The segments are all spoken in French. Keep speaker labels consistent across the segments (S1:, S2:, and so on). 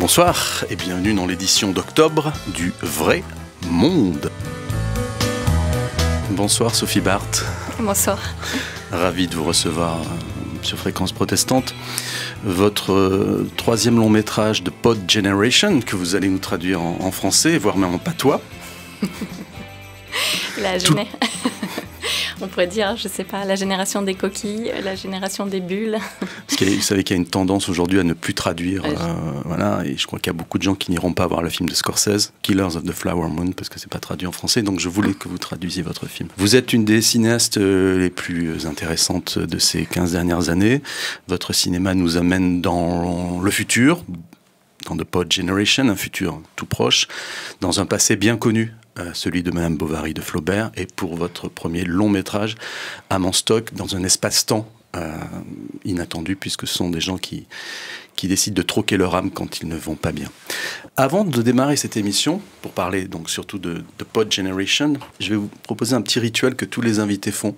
S1: Bonsoir et bienvenue dans l'édition d'octobre du Vrai Monde. Bonsoir Sophie Barth.
S2: Bonsoir.
S1: Ravi de vous recevoir sur Fréquence Protestante. Votre troisième long métrage de Pod Generation que vous allez nous traduire en français, voire même en patois.
S2: On pourrait dire, je sais pas, la génération des coquilles, la génération des bulles.
S1: Parce que vous savez qu'il y a une tendance aujourd'hui à ne plus traduire, voilà, et je crois qu'il y a beaucoup de gens qui n'iront pas voir le film de Scorsese, Killers of the Flower Moon, parce que c'est pas traduit en français, donc je voulais que vous traduisiez votre film. Vous êtes une des cinéastes les plus intéressantes de ces 15 dernières années. Votre cinéma nous amène dans le futur, dans The Pod Generation, un futur tout proche, dans un passé bien connu, celui de Madame Bovary de Flaubert, et pour votre premier long métrage, Âme en stock, dans un espace-temps inattendu, puisque ce sont des gens qui décident de troquer leur âme quand ils ne vont pas bien. Avant de démarrer cette émission, pour parler donc surtout de Pod Generation, je vais vous proposer un petit rituel que tous les invités font.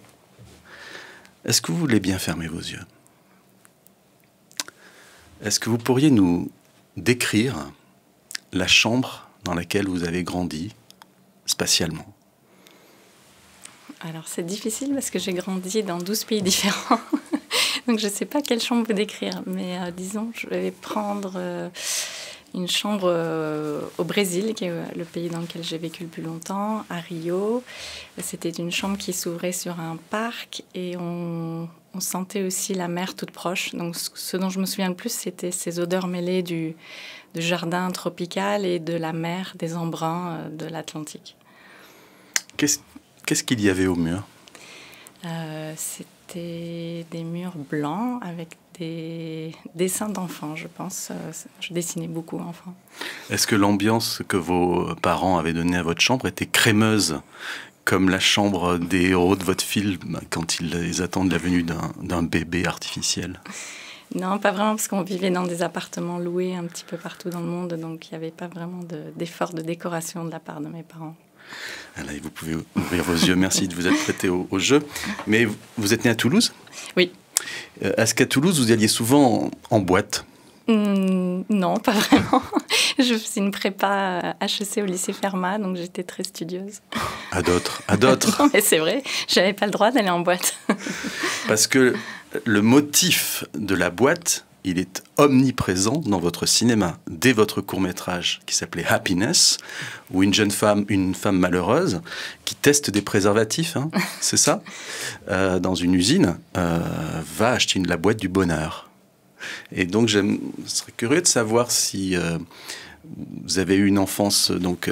S1: Est-ce que vous voulez bien fermer vos yeux? Est-ce que vous pourriez nous décrire la chambre dans laquelle vous avez grandi spatialement?
S2: Alors c'est difficile parce que j'ai grandi dans 12 pays différents, donc je ne sais pas quelle chambre vous décrire, mais disons je vais prendre une chambre au Brésil, qui est le pays dans lequel j'ai vécu le plus longtemps, à Rio. C'était une chambre qui s'ouvrait sur un parc et on sentait aussi la mer toute proche. Donc ce dont je me souviens le plus, c'était ces odeurs mêlées du jardin tropical et de la mer, des embruns de l'Atlantique.
S1: Qu'est-ce qu'il y avait au mur?
S2: C'était des murs blancs avec des dessins d'enfants, je pense. Je dessinais beaucoup enfant.
S1: Est-ce que l'ambiance que vos parents avaient donnée à votre chambre était crémeuse, comme la chambre des héros de votre film quand ils attendent la venue d'un bébé artificiel?
S2: Non, pas vraiment, parce qu'on vivait dans des appartements loués un petit peu partout dans le monde, donc il n'y avait pas vraiment d'effort de décoration de la part de mes parents.
S1: Là, vous pouvez ouvrir vos yeux. Merci de vous être prêté au jeu. Mais vous êtes né à Toulouse?
S2: Oui.
S1: Est-ce qu'à Toulouse, vous alliez souvent en boîte?
S2: Non, pas vraiment. Je faisais une prépa HEC au lycée Fermat, donc j'étais très studieuse.
S1: À d'autres.
S2: Non, mais c'est vrai, j'avais pas le droit d'aller en boîte.
S1: Parce que le motif de la boîte, il est omniprésent dans votre cinéma. Dès votre court-métrage qui s'appelait Happiness, où une femme malheureuse, qui teste des préservatifs, hein, c'est ça, dans une usine, va acheter la boîte du bonheur. Et donc, je serais curieux de savoir si vous avez eu une enfance donc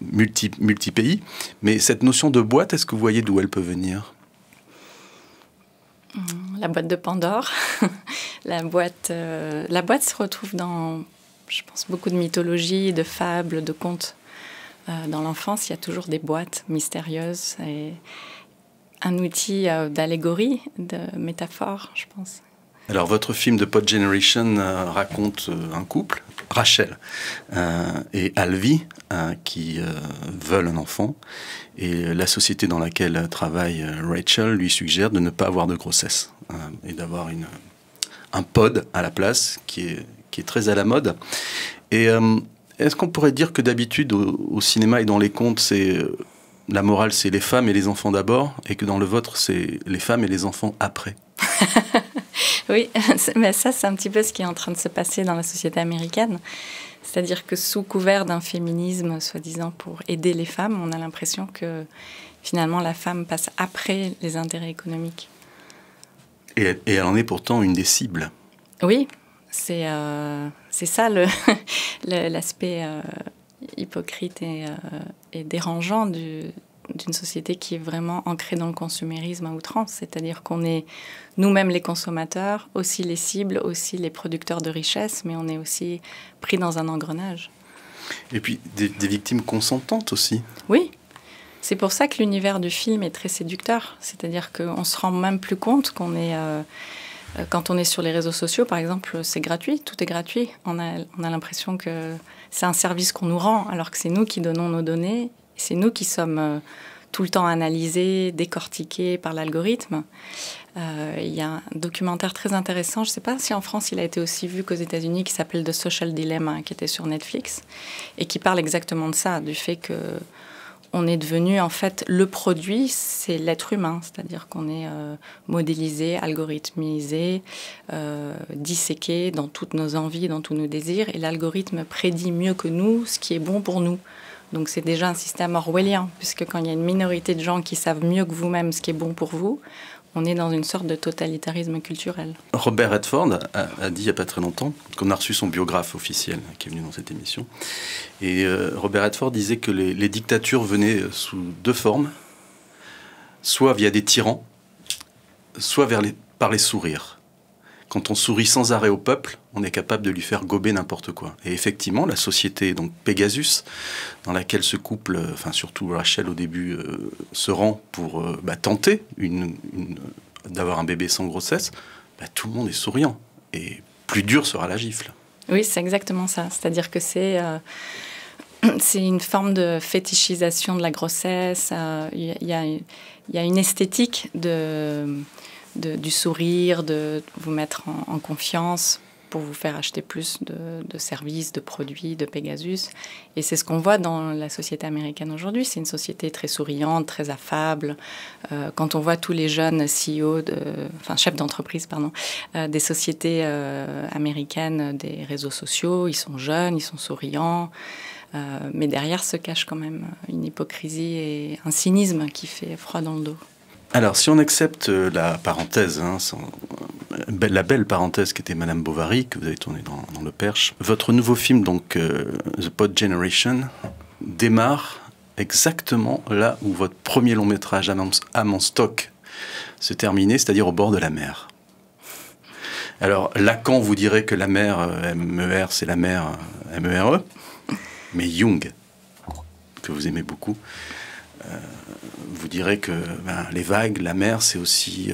S1: multi-pays, mais cette notion de boîte, est-ce que vous voyez d'où elle peut venir?
S2: La boîte de Pandore. La boîte se retrouve dans, je pense, beaucoup de mythologies, de fables, de contes. Dans l'enfance, il y a toujours des boîtes mystérieuses et un outil d'allégorie, de métaphore, je pense.
S1: Alors, votre film de Pod Generation raconte un couple, Rachel et Alvi, qui veulent un enfant. Et la société dans laquelle travaille Rachel lui suggère de ne pas avoir de grossesse et d'avoir un pod à la place qui est très à la mode. Et est-ce qu'on pourrait dire que d'habitude, au cinéma et dans les contes, la morale, c'est les femmes et les enfants d'abord, et que dans le vôtre, c'est les femmes et les enfants après?
S2: Oui, mais ça, c'est un petit peu ce qui est en train de se passer dans la société américaine. C'est-à-dire que sous couvert d'un féminisme, soi-disant pour aider les femmes, on a l'impression que finalement la femme passe après les intérêts économiques. Et
S1: elle en est pourtant une des cibles.
S2: Oui, c'est ça l'aspect hypocrite et dérangeant d'une société qui est vraiment ancrée dans le consumérisme à outrance. C'est-à-dire qu'on est nous-mêmes les consommateurs, aussi les cibles, aussi les producteurs de richesse, mais on est aussi pris dans un engrenage.
S1: Et puis des victimes consentantes aussi.
S2: Oui, c'est pour ça que l'univers du film est très séducteur. C'est-à-dire qu'on ne se rend même plus compte qu'on est... quand on est sur les réseaux sociaux, par exemple, c'est gratuit, tout est gratuit. On a l'impression que c'est un service qu'on nous rend, alors que c'est nous qui donnons nos données. C'est nous qui sommes tout le temps analysé, décortiqué par l'algorithme. Il y a un documentaire très intéressant, je ne sais pas si en France il a été aussi vu qu'aux États-Unis, qui s'appelle The Social Dilemma, qui était sur Netflix, et qui parle exactement de ça, du fait que on est devenu, en fait, le produit, c'est l'être humain. C'est-à-dire qu'on est modélisé, algorithmisé, disséqué dans toutes nos envies, dans tous nos désirs. Et l'algorithme prédit mieux que nous ce qui est bon pour nous. Donc c'est déjà un système orwellien, puisque quand il y a une minorité de gens qui savent mieux que vous-même ce qui est bon pour vous, on est dans une sorte de totalitarisme culturel.
S1: Robert Redford a dit il n'y a pas très longtemps qu'on a reçu son biographe officiel qui est venu dans cette émission. Et Robert Redford disait que les dictatures venaient sous deux formes, soit via des tyrans, soit par les sourires. Quand on sourit sans arrêt au peuple, on est capable de lui faire gober n'importe quoi. Et effectivement, la société, donc Pegasus, dans laquelle ce couple, enfin surtout Rachel au début, se rend pour tenter d'avoir un bébé sans grossesse, tout le monde est souriant. Et plus dure sera la gifle.
S2: Oui, c'est exactement ça. C'est-à-dire que c'est une forme de fétichisation de la grossesse. Il y a une esthétique du sourire, de vous mettre en confiance pour vous faire acheter plus de services, de produits, de Pegasus. Et c'est ce qu'on voit dans la société américaine aujourd'hui. C'est une société très souriante, très affable. Quand on voit tous les jeunes CEO, chefs d'entreprise, des sociétés américaines, des réseaux sociaux, ils sont jeunes, ils sont souriants. Mais derrière se cache quand même une hypocrisie et un cynisme qui fait froid dans le dos.
S1: Alors, si on accepte la parenthèse, la belle parenthèse qui était Madame Bovary, que vous avez tournée dans Le Perche, votre nouveau film, donc The Pod Generation, démarre exactement là où votre premier long métrage à mon stock se terminait, c'est-à-dire au bord de la mer. Alors, Lacan vous dirait que la mer, M-E-R, c'est la mer, M-E-R-E, mais Jung, que vous aimez beaucoup, vous direz que les vagues, la mer, c'est aussi,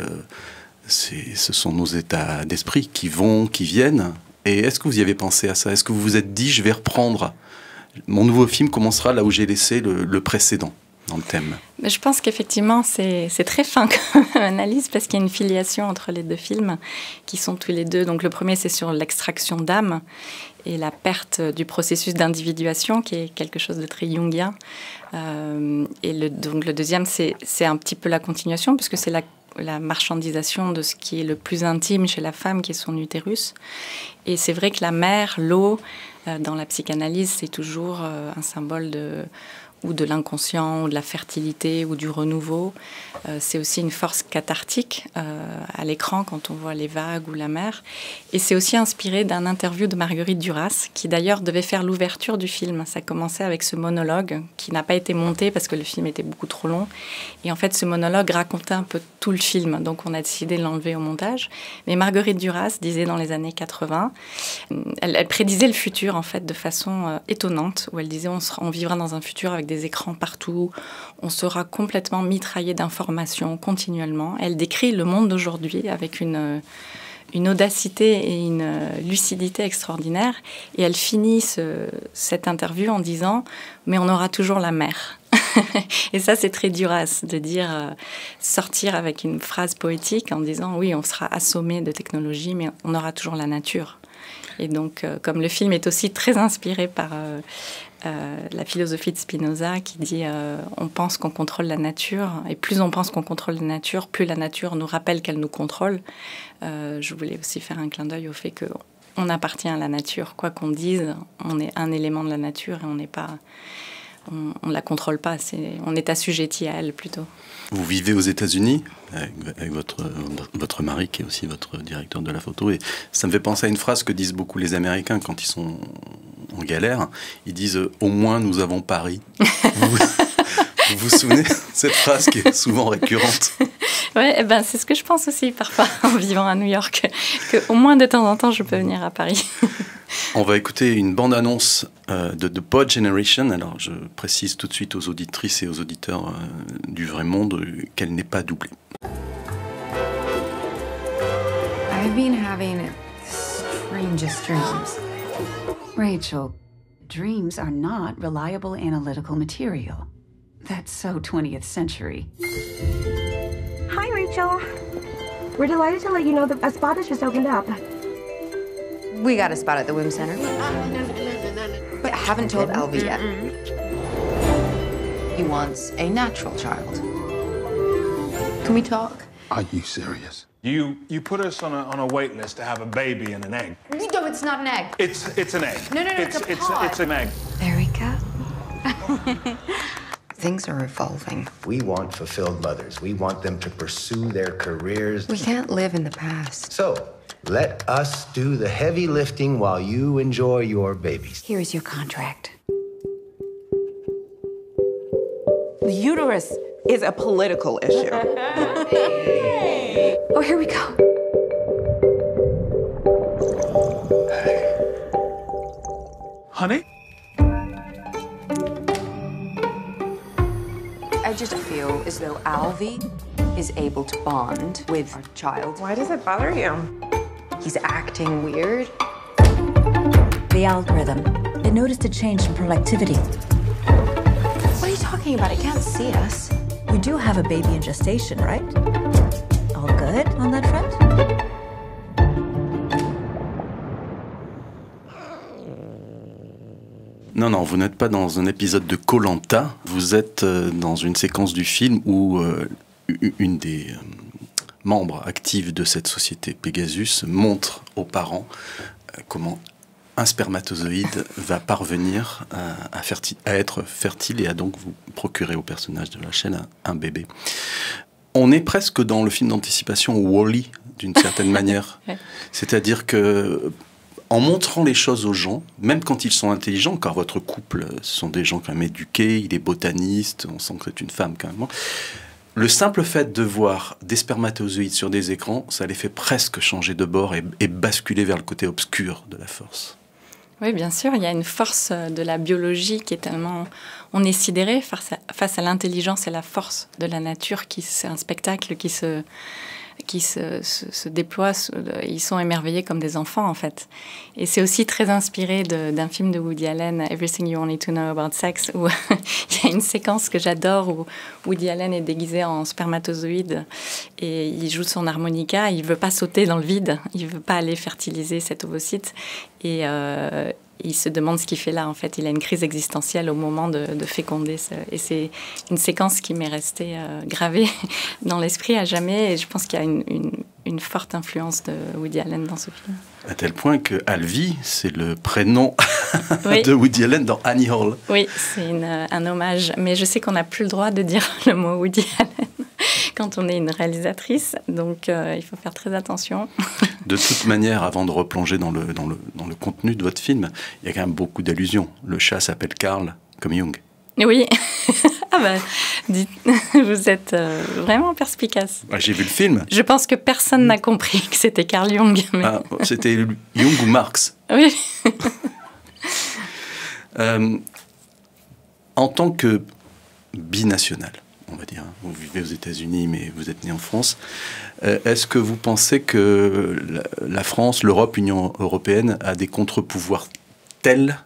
S1: ce sont nos états d'esprit qui vont, qui viennent. Et est-ce que vous y avez pensé à ça? Est-ce que vous vous êtes dit, je vais reprendre, mon nouveau film commencera là où j'ai laissé le précédent, dans le thème?
S2: Mais je pense qu'effectivement, c'est très fin comme analyse, parce qu'il y a une filiation entre les deux films, qui sont tous les deux. Donc le premier, c'est sur l'extraction d'âme et la perte du processus d'individuation, qui est quelque chose de très jungien. Donc le deuxième, c'est un petit peu la continuation, puisque c'est la marchandisation de ce qui est le plus intime chez la femme, qui est son utérus. Et c'est vrai que la mer, l'eau, dans la psychanalyse, c'est toujours un symbole ou de l'inconscient, ou de la fertilité, ou du renouveau. C'est aussi une force cathartique à l'écran quand on voit les vagues ou la mer. Et c'est aussi inspiré d'un interview de Marguerite Duras, qui d'ailleurs devait faire l'ouverture du film. Ça commençait avec ce monologue qui n'a pas été monté parce que le film était beaucoup trop long. Et en fait, ce monologue racontait un peu tout le film. Donc on a décidé de l'enlever au montage. Mais Marguerite Duras disait dans les années 80, elle prédisait le futur en fait de façon étonnante, où elle disait on vivra dans un futur avec des écrans partout, on sera complètement mitraillé d'informations continuellement. Elle décrit le monde d'aujourd'hui avec une audacité et une lucidité extraordinaire. Et elle finit cette interview en disant « Mais on aura toujours la mer ». Et ça, c'est très Duras, de dire, sortir avec une phrase poétique en disant « Oui, on sera assommé de technologie, mais on aura toujours la nature ». Et donc, comme le film est aussi très inspiré par la philosophie de Spinoza qui dit on pense qu'on contrôle la nature, et plus on pense qu'on contrôle la nature, plus la nature nous rappelle qu'elle nous contrôle. Je voulais aussi faire un clin d'œil au fait qu'on appartient à la nature. Quoi qu'on dise, on est un élément de la nature et on n'est pas... On ne la contrôle pas, on est assujetti à elle plutôt.
S1: Vous vivez aux États-Unis avec votre mari qui est aussi votre directeur de la photo, et ça me fait penser à une phrase que disent beaucoup les Américains quand ils sont en galère. Ils disent « au moins nous avons Paris ». Vous vous souvenez de cette phrase qui est souvent récurrente?
S2: Oui, c'est ce que je pense aussi parfois en vivant à New York, qu'au moins de temps en temps je peux venir à Paris.
S1: On va écouter une bande-annonce de The Pod Generation. Alors, je précise tout de suite aux auditrices et aux auditeurs du vrai monde qu'elle n'est pas doublée.
S3: I've been having strangest dreams. Rachel, dreams are not reliable analytical material.
S4: That's so 20th century.
S5: Hi, Rachel. We're delighted to let you know that a spot has just opened up.
S3: We got a spot at the Womb Center. But I haven't told Alvy yet. He wants a natural child. Can we talk?
S6: Are you serious?
S7: You put us on a wait list to have a baby and an egg.
S3: No, it's not an egg.
S7: It's an egg.
S3: No, it's a pod.
S7: It's an egg.
S3: There we go. Things are evolving.
S8: We want fulfilled mothers. We want them to pursue their careers.
S3: We can't live in the past.
S8: So, let us do the heavy lifting while you enjoy your babies.
S4: Here is your contract. The uterus is a political issue.
S3: Oh, here we go.
S7: Honey?
S3: I just feel as though Alvy is able to bond with our child.
S5: Why does it bother you?
S3: He's acting weird.
S9: The algorithm. It noticed a change in productivity.
S3: What are you talking about? I can't see us.
S9: We do have a baby in gestation, right? All good on that front?
S1: Non, non, vous n'êtes pas dans un épisode de Koh-Lanta. Vous êtes dans une séquence du film où une des membres actifs de cette société Pegasus montre aux parents comment un spermatozoïde va parvenir à être fertile et à donc vous procurer au personnage de Rachel un bébé. On est presque dans le film d'anticipation Wall-E, d'une certaine manière. Ouais. C'est-à-dire que en montrant les choses aux gens, même quand ils sont intelligents, car votre couple, ce sont des gens quand même éduqués, il est botaniste, on sent que c'est une femme quand même. Le simple fait de voir des spermatozoïdes sur des écrans, ça les fait presque changer de bord et basculer vers le côté obscur de la force.
S2: Oui, bien sûr, il y a une force de la biologie qui est tellement... On est sidéré face à l'intelligence et la force de la nature, c'est un spectacle qui se déploie, ils sont émerveillés comme des enfants en fait. Et c'est aussi très inspiré d'un film de Woody Allen, Everything You Wanted to Know About Sex, où il y a une séquence que j'adore où Woody Allen est déguisé en spermatozoïde et il joue son harmonica, il ne veut pas sauter dans le vide, il ne veut pas aller fertiliser cet ovocyte et il se demande ce qu'il fait là en fait. Il a une crise existentielle au moment de féconder et c'est une séquence qui m'est restée gravée dans l'esprit à jamais et je pense qu'il y a une forte influence de Woody Allen dans ce film.
S1: À tel point que Alvy, c'est le prénom oui. de Woody Allen dans Annie Hall.
S2: Oui, c'est un hommage. Mais je sais qu'on n'a plus le droit de dire le mot Woody Allen quand on est une réalisatrice, donc il faut faire très attention.
S1: De toute manière, avant de replonger dans le contenu de votre film, il y a quand même beaucoup d'allusions. Le chat s'appelle Carl, comme Jung.
S2: Oui, ah bah, vous êtes vraiment perspicace.
S1: Bah, j'ai vu le film.
S2: Je pense que personne n'a compris que c'était Carl Jung. Mais...
S1: Ah, c'était Jung ou Marx.
S2: Oui.
S1: En tant que binational, on va dire, vous vivez aux États-Unis, mais vous êtes né en France, est-ce que vous pensez que la France, l'Europe, l'Union européenne a des contre-pouvoirs tels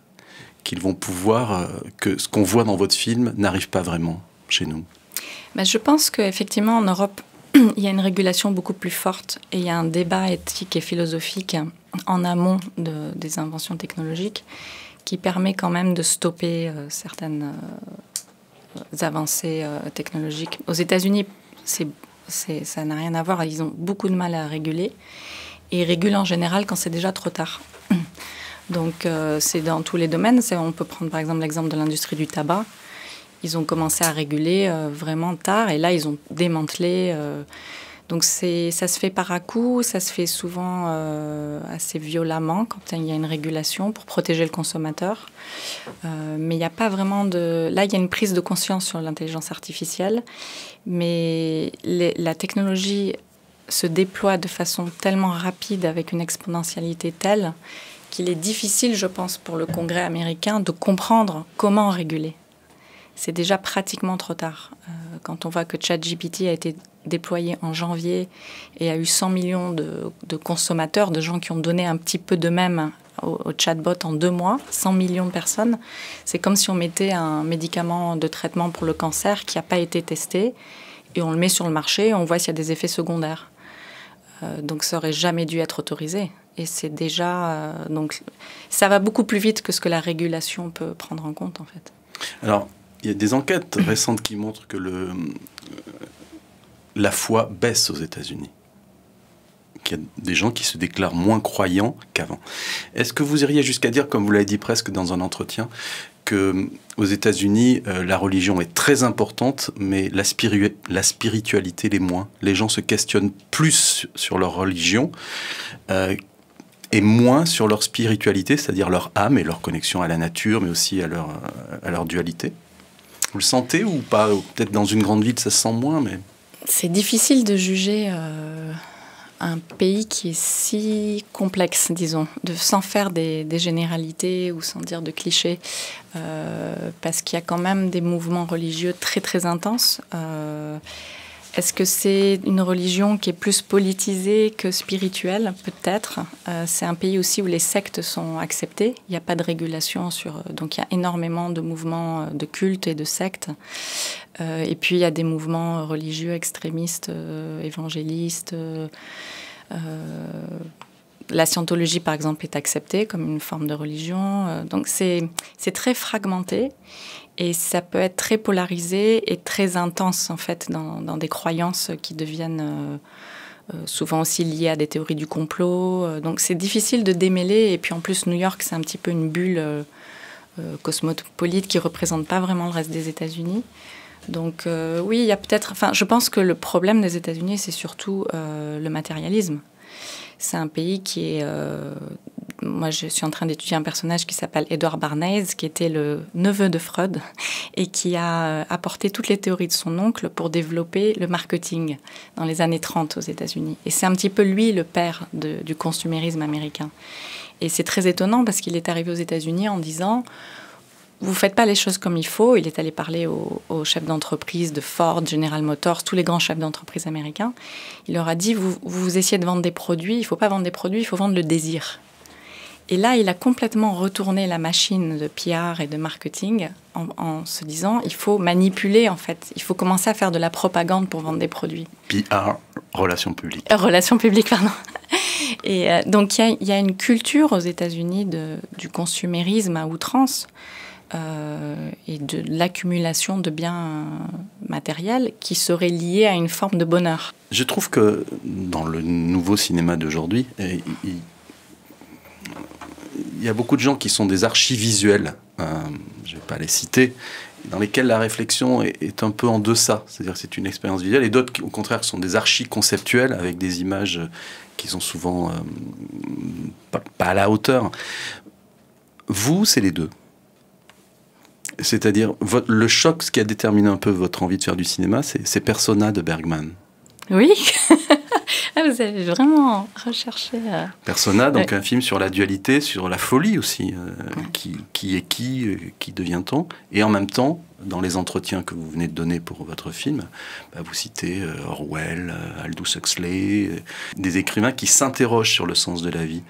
S1: qu'ils vont pouvoir, que ce qu'on voit dans votre film n'arrive pas vraiment chez nous?
S2: Ben, je pense qu'effectivement, en Europe, il y a une régulation beaucoup plus forte et il y a un débat éthique et philosophique en amont des inventions technologiques qui permet quand même de stopper certaines avancées technologiques. Aux États-Unis, ça n'a rien à voir. Ils ont beaucoup de mal à réguler et ils régulent en général quand c'est déjà trop tard. Donc, c'est dans tous les domaines. On peut prendre par exemple l'exemple de l'industrie du tabac. Ils ont commencé à réguler vraiment tard et là, ils ont démantelé. Donc, ça se fait par à-coups, ça se fait souvent assez violemment quand il y a une régulation pour protéger le consommateur. Mais il n'y a pas vraiment de... Là, il y a une prise de conscience sur l'intelligence artificielle, mais la technologie se déploie de façon tellement rapide avec une exponentialité telle qu'il est difficile, je pense, pour le Congrès américain de comprendre comment réguler. C'est déjà pratiquement trop tard. Quand on voit que ChatGPT a été déployé en janvier et a eu 100 millions de consommateurs, de gens qui ont donné un petit peu d'eux-mêmes au chatbot en 2 mois, 100 millions de personnes. C'est comme si on mettait un médicament de traitement pour le cancer qui n'a pas été testé et on le met sur le marché et on voit s'il y a des effets secondaires. Donc ça n'aurait jamais dû être autorisé. Et c'est déjà... donc ça va beaucoup plus vite que ce que la régulation peut prendre en compte, en fait.
S1: Alors, il y a des enquêtes récentes qui montrent que la foi baisse aux États-Unis. Qu'il y a des gens qui se déclarent moins croyants qu'avant. Est-ce que vous iriez jusqu'à dire, comme vous l'avez dit presque dans un entretien, qu'aux États-Unis, la religion est très importante, mais la spiritualité l'est moins. Les gens se questionnent plus sur leur religion et moins sur leur spiritualité, c'est-à-dire leur âme et leur connexion à la nature, mais aussi à leur dualité. Vous le sentez ou pas? Peut-être dans une grande ville, ça se sent moins, mais...
S2: C'est difficile de juger un pays qui est si complexe, disons, sans faire des généralités ou sans dire de clichés, parce qu'il y a quand même des mouvements religieux très très intenses. Est-ce que c'est une religion qui est plus politisée que spirituelle? Peut-être. C'est un pays aussi où les sectes sont acceptées. Il n'y a pas de régulation sur... Donc il y a énormément de mouvements de culte et de sectes. Et puis il y a des mouvements religieux extrémistes, évangélistes. La scientologie, par exemple, est acceptée comme une forme de religion. Donc c'est très fragmenté. Et ça peut être très polarisé et très intense, en fait, dans des croyances qui deviennent souvent aussi liées à des théories du complot. Donc c'est difficile de démêler. Et puis en plus, New York, c'est un petit peu une bulle cosmopolite qui ne représente pas vraiment le reste des États-Unis. Donc oui, il y a peut-être... Enfin, je pense que le problème des États-Unis, c'est surtout le matérialisme. C'est un pays qui est... moi, je suis en train d'étudier un personnage qui s'appelle Edward Bernays, qui était le neveu de Freud et qui a apporté toutes les théories de son oncle pour développer le marketing dans les années 30 aux États-Unis. Et c'est un petit peu lui le père du consumérisme américain. Et c'est très étonnant parce qu'il est arrivé aux États-Unis en disant... Vous ne faites pas les choses comme il faut. Il est allé parler aux chefs d'entreprise de Ford, General Motors, tous les grands chefs d'entreprise américains. Il leur a dit, vous essayez de vendre des produits, il ne faut pas vendre des produits, il faut vendre le désir. Et là, il a complètement retourné la machine de PR et de marketing en se disant, il faut manipuler, en fait. Il faut commencer à faire de la propagande pour vendre des produits.
S1: PR, relations publiques.
S2: Relations publiques, pardon. Et donc, il y a une culture aux États-Unis du consumérisme à outrance. Et de l'accumulation de biens matériels qui serait liée à une forme de bonheur.
S1: Je trouve que dans le nouveau cinéma d'aujourd'hui, il y a beaucoup de gens qui sont des archivisuels, je ne vais pas les citer, dans lesquels la réflexion est un peu en deçà, c'est-à-dire que c'est une expérience visuelle, et d'autres, au contraire, sont des archi-conceptuels avec des images qui sont souvent pas à la hauteur. Vous, c'est les deux. C'est-à-dire, le choc, ce qui a déterminé un peu votre envie de faire du cinéma, c'est Persona de Bergman.
S2: Oui. Vous avez vraiment recherché...
S1: Persona, donc un film sur la dualité, sur la folie aussi. Qui est qui devient-on? Et en même temps, dans les entretiens que vous venez de donner pour votre film, vous citez Orwell, Aldous Huxley, des écrivains qui s'interrogent sur le sens de la vie.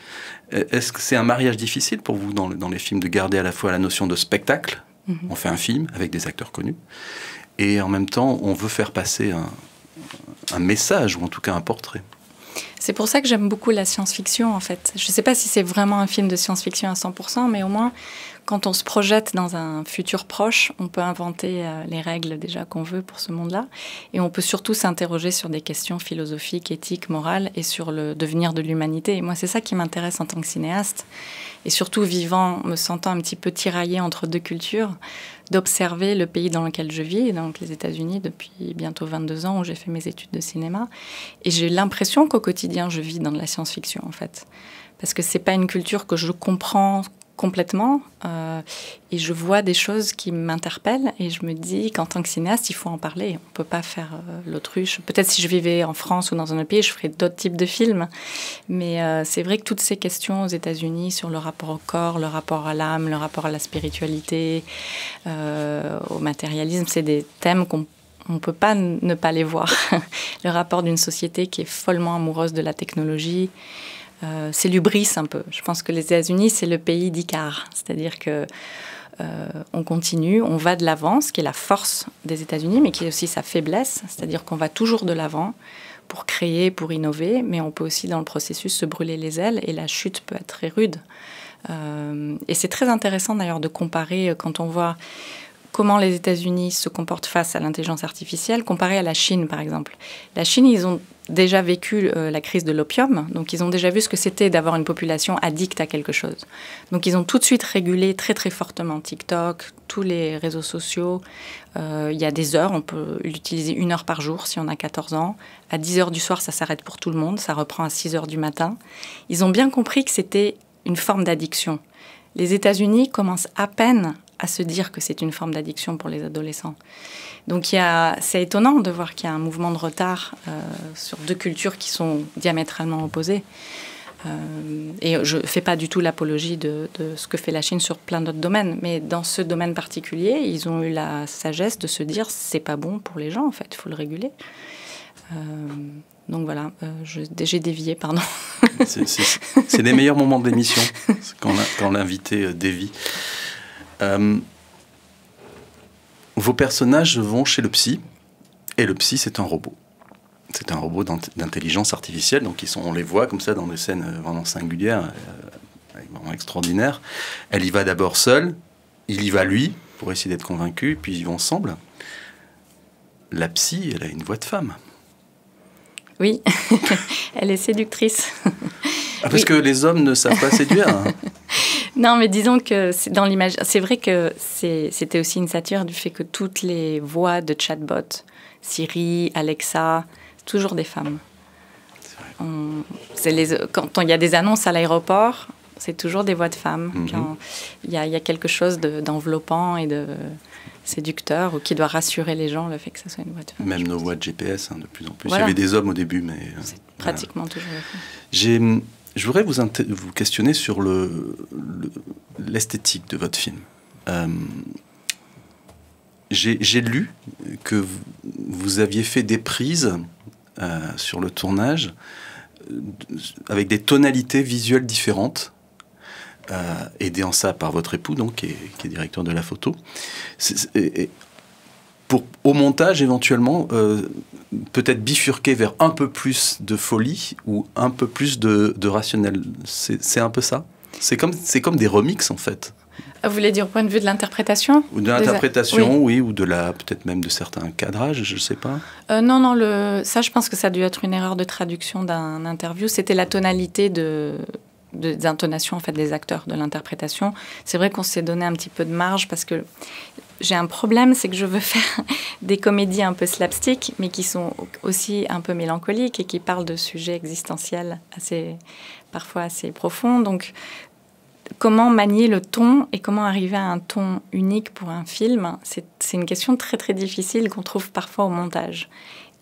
S1: Est-ce que c'est un mariage difficile pour vous dans les films de garder à la fois la notion de spectacle? On fait un film avec des acteurs connus et en même temps on veut faire passer un message ou en tout cas un portrait.
S2: C'est pour ça que j'aime beaucoup la science-fiction en fait. Je ne sais pas si c'est vraiment un film de science-fiction à 100%, mais au moins quand on se projette dans un futur proche, on peut inventer les règles déjà qu'on veut pour ce monde-là et on peut surtout s'interroger sur des questions philosophiques, éthiques, morales et sur le devenir de l'humanité. Et moi c'est ça qui m'intéresse en tant que cinéaste. Et surtout vivant, me sentant un petit peu tiraillée entre deux cultures, d'observer le pays dans lequel je vis, donc les États-Unis, depuis bientôt 22 ans où j'ai fait mes études de cinéma. Et j'ai l'impression qu'au quotidien, je vis dans de la science-fiction, en fait. Parce que c'est pas une culture que je comprends complètement et je vois des choses qui m'interpellent et je me dis qu'en tant que cinéaste, il faut en parler. On peut pas faire l'autruche. Peut-être si je vivais en France ou dans un autre pays, je ferais d'autres types de films. Mais c'est vrai que toutes ces questions aux États-Unis sur le rapport au corps, le rapport à l'âme, le rapport à la spiritualité, au matérialisme, c'est des thèmes qu'on ne peut pas ne pas les voir. Le rapport d'une société qui est follement amoureuse de la technologie, c'est l'hubris un peu. Je pense que les États-Unis, c'est le pays d'Icare. C'est-à-dire que on continue, on va de l'avant, ce qui est la force des États-Unis, mais qui est aussi sa faiblesse. C'est-à-dire qu'on va toujours de l'avant pour créer, pour innover, mais on peut aussi, dans le processus, se brûler les ailes et la chute peut être très rude. Et c'est très intéressant d'ailleurs de comparer quand on voit comment les États-Unis se comportent face à l'intelligence artificielle, comparé à la Chine, par exemple. La Chine, ils ont déjà vécu la crise de l'opium, donc ils ont déjà vu ce que c'était d'avoir une population addicte à quelque chose. Donc ils ont tout de suite régulé très très fortement TikTok, tous les réseaux sociaux. Il y a des heures, on peut l'utiliser 1 heure par jour si on a 14 ans. À 10 heures du soir, ça s'arrête pour tout le monde, ça reprend à 6 heures du matin. Ils ont bien compris que c'était une forme d'addiction. Les États-Unis commencent à peine à se dire que c'est une forme d'addiction pour les adolescents. Donc c'est étonnant de voir qu'il y a un mouvement de retard sur 2 cultures qui sont diamétralement opposées. Et je ne fais pas du tout l'apologie de ce que fait la Chine sur plein d'autres domaines, mais dans ce domaine particulier, ils ont eu la sagesse de se dire c'est pas bon pour les gens, en fait, il faut le réguler. Donc voilà, j'ai dévié, pardon.
S1: C'est les meilleurs moments de l'émission, quand l'invité dévie. Vos personnages vont chez le psy, et le psy, c'est un robot. C'est un robot d'intelligence artificielle, donc on les voit comme ça dans des scènes vraiment singulières, vraiment extraordinaires. Elle y va d'abord seule, il y va lui, pour essayer d'être convaincu, puis ils vont ensemble. La psy, elle a une voix de femme.
S2: Oui, elle est séductrice.
S1: Parce que les hommes ne savent pas séduire. Hein.
S2: Non, mais disons que dans l'image, c'est vrai que c'était aussi une satire du fait que toutes les voix de chatbot, Siri, Alexa, c'est toujours des femmes. Quand il y a des annonces à l'aéroport, c'est toujours des voix de femmes. Mm-hmm. Il y a quelque chose d'enveloppant et de séducteur ou qui doit rassurer les gens, le fait que ça soit une voix de femme.
S1: Même nos voix de GPS, de plus en plus.
S2: Voilà.
S1: Il y avait des hommes au début, mais...
S2: c'est pratiquement toujours des femmes.
S1: Je voudrais vous questionner sur l'esthétique de votre film. J'ai lu que vous aviez fait des prises sur le tournage avec des tonalités visuelles différentes, aidé en ça par votre époux, donc, qui est directeur de la photo. Au montage, éventuellement, peut-être bifurquer vers un peu plus de folie ou un peu plus de rationnel. C'est un peu ça. C'est comme des remixes, en fait.
S2: Vous voulez dire au point de vue de l'interprétation ?
S1: Ou de l'interprétation, oui, ou peut-être même de certains cadrages, je ne sais pas.
S2: Non, ça, je pense que ça a dû être une erreur de traduction d'un interview. C'était la tonalité des intonations en fait, des acteurs, de l'interprétation. C'est vrai qu'on s'est donné un petit peu de marge parce que j'ai un problème, c'est que je veux faire des comédies un peu slapstick, mais qui sont aussi un peu mélancoliques et qui parlent de sujets existentiels parfois assez profonds. Donc, comment manier le ton et comment arriver à un ton unique pour un film, c'est une question très très difficile qu'on trouve parfois au montage.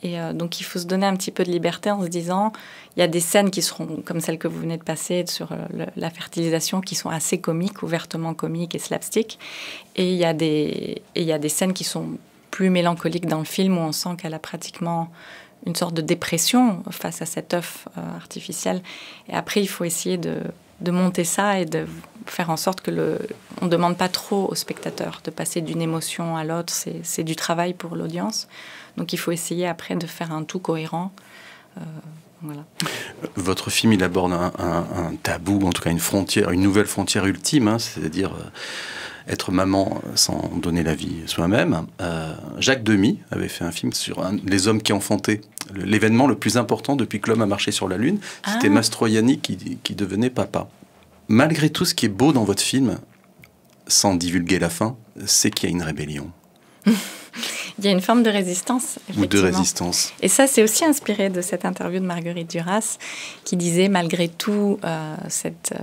S2: Et donc il faut se donner un petit peu de liberté en se disant, il y a des scènes qui seront comme celles que vous venez de passer sur la fertilisation, qui sont assez comiques, ouvertement comiques et slapstick. Et il y a des scènes qui sont plus mélancoliques dans le film, où on sent qu'elle a pratiquement une sorte de dépression face à cet œuf artificiel. Et après, il faut essayer de monter ça et de faire en sorte que on ne demande pas trop au spectateur de passer d'une émotion à l'autre. C'est du travail pour l'audience. Donc il faut essayer après de faire un tout cohérent. Voilà.
S1: Votre film, il aborde un tabou, en tout cas une nouvelle frontière ultime, c'est-à-dire être maman sans donner la vie soi-même. Jacques Demy avait fait un film sur les hommes qui enfantaient, l'événement le plus important depuis que l'homme a marché sur la Lune. C'était Mastroianni qui devenait papa. Malgré tout, ce qui est beau dans votre film, sans divulguer la fin, c'est qu'il y a une rébellion.
S2: Il y a une forme de résistance, effectivement.
S1: Ou de résistance.
S2: Et ça, c'est aussi inspiré de cette interview de Marguerite Duras, qui disait, malgré tout, cette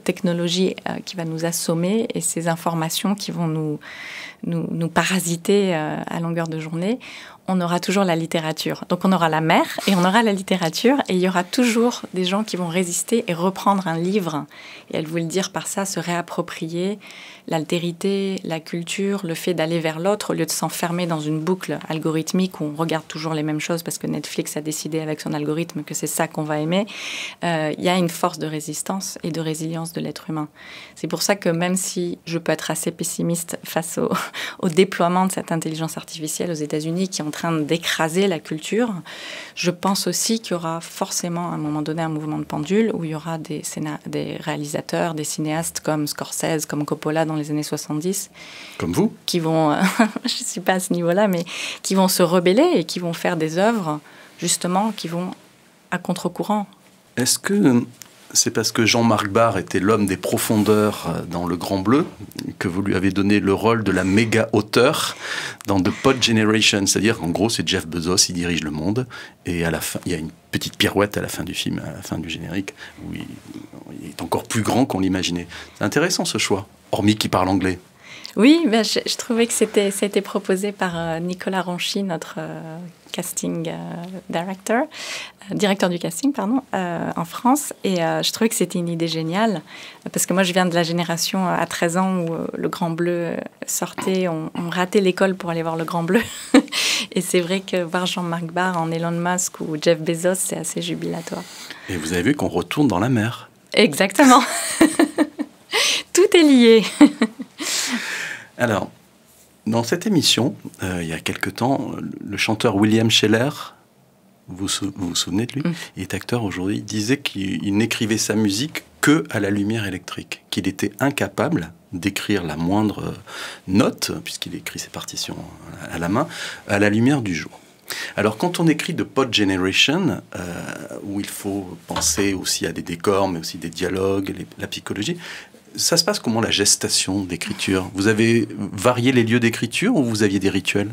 S2: technologie qui va nous assommer et ces informations qui vont nous parasiter à longueur de journée, on aura toujours la littérature. Donc on aura la mer et on aura la littérature et il y aura toujours des gens qui vont résister et reprendre un livre. Et elle voulait dire par ça se réapproprier l'altérité, la culture, le fait d'aller vers l'autre au lieu de s'enfermer dans une boucle algorithmique où on regarde toujours les mêmes choses parce que Netflix a décidé avec son algorithme que c'est ça qu'on va aimer. Il y a une force de résistance et de résilience de l'être humain. C'est pour ça que même si je peux être assez pessimiste face au déploiement de cette intelligence artificielle aux États-Unis qui est en train d'écraser la culture, je pense aussi qu'il y aura forcément à un moment donné un mouvement de pendule où il y aura des réalisateurs, des cinéastes comme Scorsese, comme Coppola dans les années 70.
S1: Comme vous ?
S2: Qui vont, je ne suis pas à ce niveau-là, mais qui vont se rebeller et qui vont faire des œuvres, justement, qui vont à contre-courant.
S1: Est-ce que c'est parce que Jean-Marc Barr était l'homme des profondeurs dans Le Grand Bleu que vous lui avez donné le rôle de la méga-auteur dans The Pod Generation? C'est-à-dire qu'en gros, c'est Jeff Bezos, il dirige le monde, et à la fin, il y a une petite pirouette à la fin du film, à la fin du générique, où il est encore plus grand qu'on l'imaginait. C'est intéressant ce choix, hormis qu'il parle anglais.
S2: Oui, ben je trouvais que ça a été proposé par Nicolas Ronchi, notre casting directeur du casting, pardon, en France. Et je trouvais que c'était une idée géniale, parce que moi, je viens de la génération à 13 ans où Le Grand Bleu sortait, on ratait l'école pour aller voir Le Grand Bleu. Et c'est vrai que voir Jean-Marc Barr en Elon Musk ou Jeff Bezos, c'est assez jubilatoire.
S1: Et vous avez vu qu'on retourne dans la mer.
S2: Exactement. Tout est lié.
S1: Alors, dans cette émission, il y a quelque temps, le chanteur William Sheller, vous vous souvenez de lui ? Il est acteur aujourd'hui, il disait qu'il n'écrivait sa musique que à la lumière électrique, qu'il était incapable d'écrire la moindre note, puisqu'il écrit ses partitions à la main, à la lumière du jour. Alors, quand on écrit The Pod Generation, où il faut penser aussi à des décors, mais aussi des dialogues, la psychologie, ça se passe comment, la gestation d'écriture ? Vous avez varié les lieux d'écriture ou vous aviez des rituels ?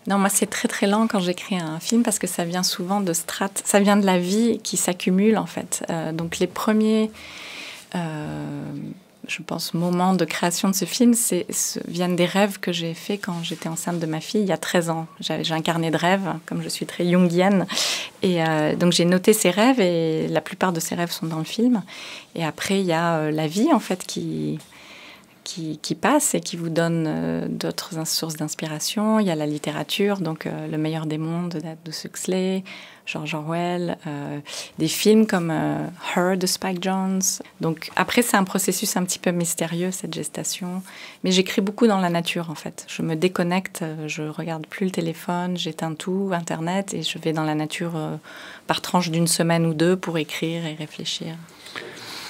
S2: Non, moi, c'est très, très lent quand j'écris un film parce que ça vient souvent de strates. Ça vient de la vie qui s'accumule, en fait. Donc, les premiers, je pense, moments de création de ce film viennent des rêves que j'ai faits quand j'étais enceinte de ma fille il y a 13 ans. J'ai un carnet de rêves, comme je suis très jungienne. Et donc, j'ai noté ces rêves et la plupart de ces rêves sont dans le film. Et après, il y a la vie, en fait, qui passe et qui vous donne d'autres sources d'inspiration. Il y a la littérature, donc Le meilleur des mondes d'Aldous Huxley, George Orwell, des films comme Her de Spike Jonze. Donc après, c'est un processus un petit peu mystérieux, cette gestation. Mais j'écris beaucoup dans la nature, en fait. Je me déconnecte, je regarde plus le téléphone, j'éteins tout, Internet, et je vais dans la nature par tranche d'une semaine ou deux pour écrire et réfléchir.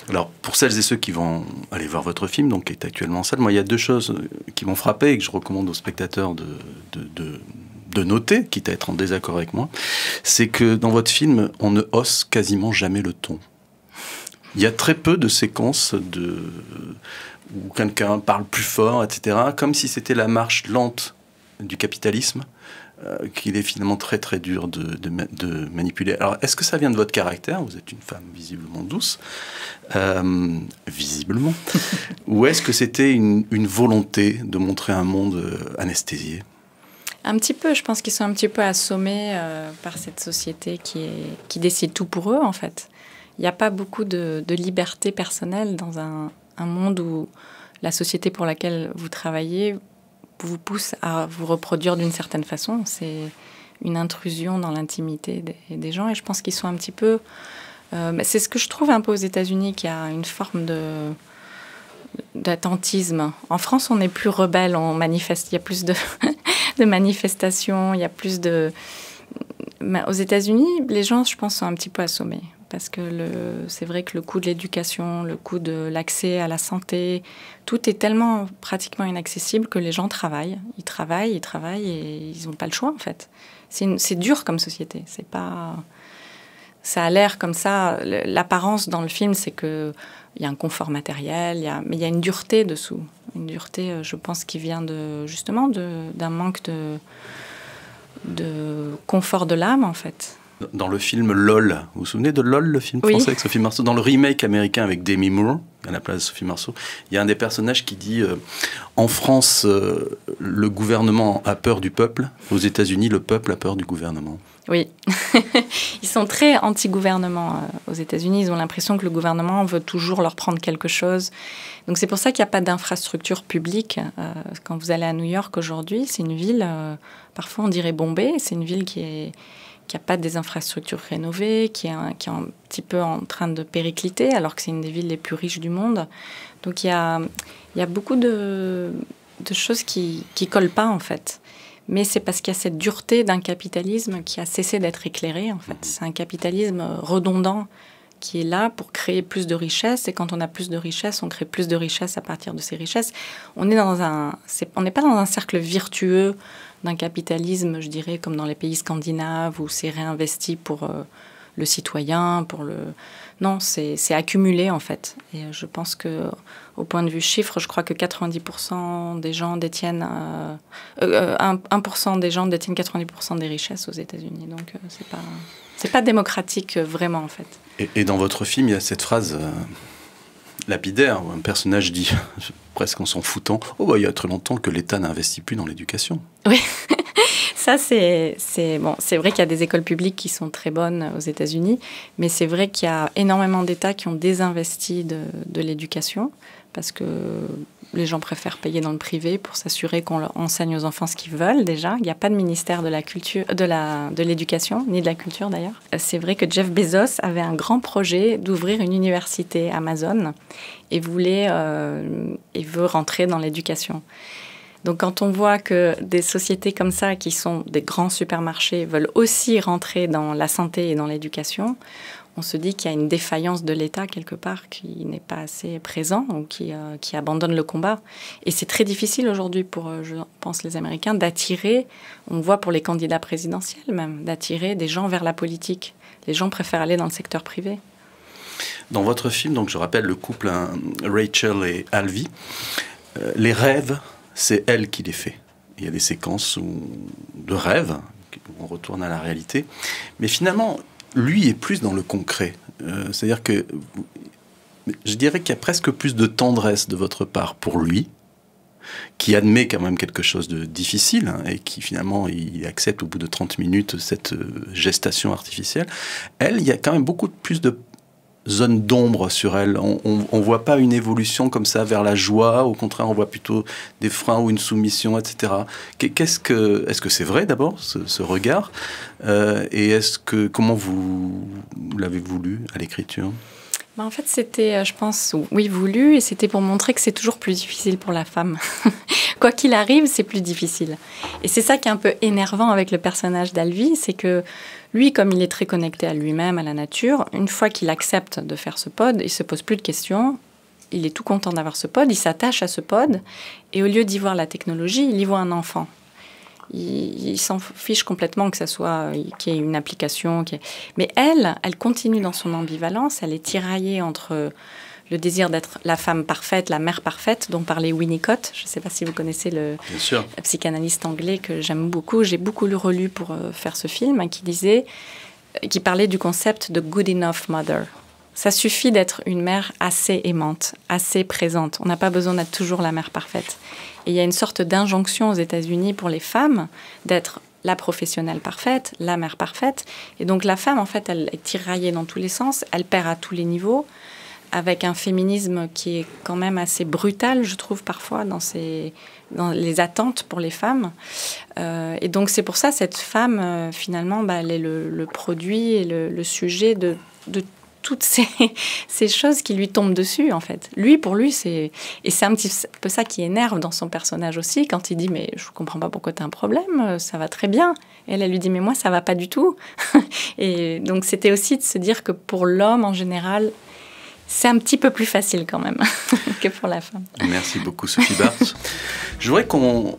S1: Alors, pour celles et ceux qui vont aller voir votre film, donc qui est actuellement en salle, moi, il y a deux choses qui m'ont frappé et que je recommande aux spectateurs de noter, quitte à être en désaccord avec moi. C'est que dans votre film, on ne hausse quasiment jamais le ton. Il y a très peu de séquences où quelqu'un parle plus fort, etc., comme si c'était la marche lente du capitalisme, qu'il est finalement très très dur de manipuler. Alors, est-ce que ça vient de votre caractère ? Vous êtes une femme visiblement douce, visiblement. Ou est-ce que c'était une volonté de montrer un monde anesthésié ?
S2: Un petit peu, je pense qu'ils sont un petit peu assommés par cette société qui décide tout pour eux, en fait. Il n'y a pas beaucoup de liberté personnelle dans un monde où la société pour laquelle vous travaillez vous pousse à vous reproduire d'une certaine façon. C'est une intrusion dans l'intimité des gens. Et je pense qu'ils sont un petit peu... c'est ce que je trouve un peu aux États-Unis, qu'il y a une forme d'attentisme. En France, on est plus rebelle, on manifeste. Il y a plus de manifestations, il y a plus de... Mais aux États-Unis, les gens, je pense, sont un petit peu assommés. Parce que c'est vrai que le coût de l'éducation, le coût de l'accès à la santé, tout est tellement pratiquement inaccessible que les gens travaillent. Ils travaillent et ils n'ont pas le choix, en fait. C'est dur comme société. C'est pas... Ça a l'air comme ça. L'apparence dans le film, c'est qu'il y a un confort matériel, mais il y a une dureté dessous. Une dureté, je pense, qui vient justement d'un manque de confort de l'âme, en fait.
S1: Dans le film LOL, vous vous souvenez de LOL, le film français avec Sophie Marceau? Dans le remake américain avec Demi Moore, à la place de Sophie Marceau, il y a un des personnages qui dit en France, le gouvernement a peur du peuple, aux États-Unis, le peuple a peur du gouvernement.
S2: Oui, ils sont très anti-gouvernement aux États-Unis. Ils ont l'impression que le gouvernement veut toujours leur prendre quelque chose. Donc c'est pour ça qu'il n'y a pas d'infrastructure publique. Quand vous allez à New York aujourd'hui, c'est une ville, parfois on dirait bombée, c'est une ville qui n'a pas des infrastructures rénovées, qui est un petit peu en train de péricliter, alors que c'est une des villes les plus riches du monde. Donc il y a beaucoup de choses qui ne collent pas, en fait. Mais c'est parce qu'il y a cette dureté d'un capitalisme qui a cessé d'être éclairé, en fait. C'est un capitalisme redondant qui est là pour créer plus de richesses. Et quand on a plus de richesses, on crée plus de richesses à partir de ces richesses. On n'est pas dans un cercle vertueux d'un capitalisme, je dirais, comme dans les pays scandinaves, où c'est réinvesti pour le citoyen, Non, c'est accumulé, en fait. Et je pense qu'au point de vue chiffre, je crois que 90% des gens détiennent... 1% des gens détiennent 90% des richesses aux États-Unis. Donc, c'est pas démocratique, vraiment, en fait.
S1: Et dans votre film, il y a cette phrase lapidaire où un personnage dit, presque en s'en foutant, « Oh, bah, il y a très longtemps que l'État n'investit plus dans l'éducation. »
S2: Oui. Ça, c'est vrai qu'il y a des écoles publiques qui sont très bonnes aux États-Unis, mais c'est vrai qu'il y a énormément d'États qui ont désinvesti de l'éducation parce que les gens préfèrent payer dans le privé pour s'assurer qu'on leur enseigne aux enfants ce qu'ils veulent déjà. Il n'y a pas de ministère de la culture, de l'éducation, ni de la culture d'ailleurs. C'est vrai que Jeff Bezos avait un grand projet d'ouvrir une université Amazon et veut rentrer dans l'éducation. Donc quand on voit que des sociétés comme ça, qui sont des grands supermarchés, veulent aussi rentrer dans la santé et dans l'éducation, on se dit qu'il y a une défaillance de l'État quelque part qui n'est pas assez présent ou qui abandonne le combat. Et c'est très difficile aujourd'hui pour, je pense, les Américains d'attirer, on voit pour les candidats présidentiels même, d'attirer des gens vers la politique. Les gens préfèrent aller dans le secteur privé.
S1: Dans votre film, donc je rappelle le couple Rachel et Alvy, les rêves, c'est elle qui les fait. Il y a des séquences de rêves, où on retourne à la réalité. Mais finalement, lui est plus dans le concret. C'est-à-dire que je dirais qu'il y a presque plus de tendresse de votre part pour lui, qui admet quand même quelque chose de difficile, hein, et qui finalement il accepte au bout de 30 minutes cette gestation artificielle. Elle, il y a quand même beaucoup plus de zone d'ombre sur elle. On voit pas une évolution comme ça vers la joie. Au contraire, on voit plutôt des freins ou une soumission, etc. Est-ce que c'est vrai d'abord ce regard et comment vous l'avez voulu à l'écriture?
S2: En fait, c'était, je pense, oui, voulu, et c'était pour montrer que c'est toujours plus difficile pour la femme. Quoi qu'il arrive, c'est plus difficile. Et c'est ça qui est un peu énervant avec le personnage d'Alvy, c'est que lui, comme il est très connecté à lui-même, à la nature, une fois qu'il accepte de faire ce pod, il se pose plus de questions, il est tout content d'avoir ce pod, il s'attache à ce pod, et au lieu d'y voir la technologie, il y voit un enfant. Il s'en fiche complètement que ça soit qu'il y ait une application. Mais elle continue dans son ambivalence. Elle est tiraillée entre le désir d'être la femme parfaite, la mère parfaite, dont parlait Winnicott. Je ne sais pas si vous connaissez le psychanalyste anglais que j'aime beaucoup. J'ai beaucoup relu pour faire ce film, qui parlait du concept de good enough mother. Ça suffit d'être une mère assez aimante, assez présente. On n'a pas besoin d'être toujours la mère parfaite. Et il y a une sorte d'injonction aux États-Unis pour les femmes d'être la professionnelle parfaite, la mère parfaite. Et donc la femme, en fait, elle est tiraillée dans tous les sens, elle perd à tous les niveaux, avec un féminisme qui est quand même assez brutal, je trouve, parfois, dans les attentes pour les femmes. Et donc c'est pour ça, cette femme, finalement, elle est le produit et le sujet de toutes ces choses qui lui tombent dessus, en fait. Pour lui, c'est un petit peu ça qui énerve dans son personnage aussi, quand il dit « mais je ne comprends pas pourquoi tu as un problème, ça va très bien ». Et elle lui dit « mais moi, ça ne va pas du tout ». Et donc, c'était aussi de se dire que pour l'homme, en général, c'est un petit peu plus facile quand même que pour la femme. Merci beaucoup, Sophie Barth.
S1: Je voudrais qu'on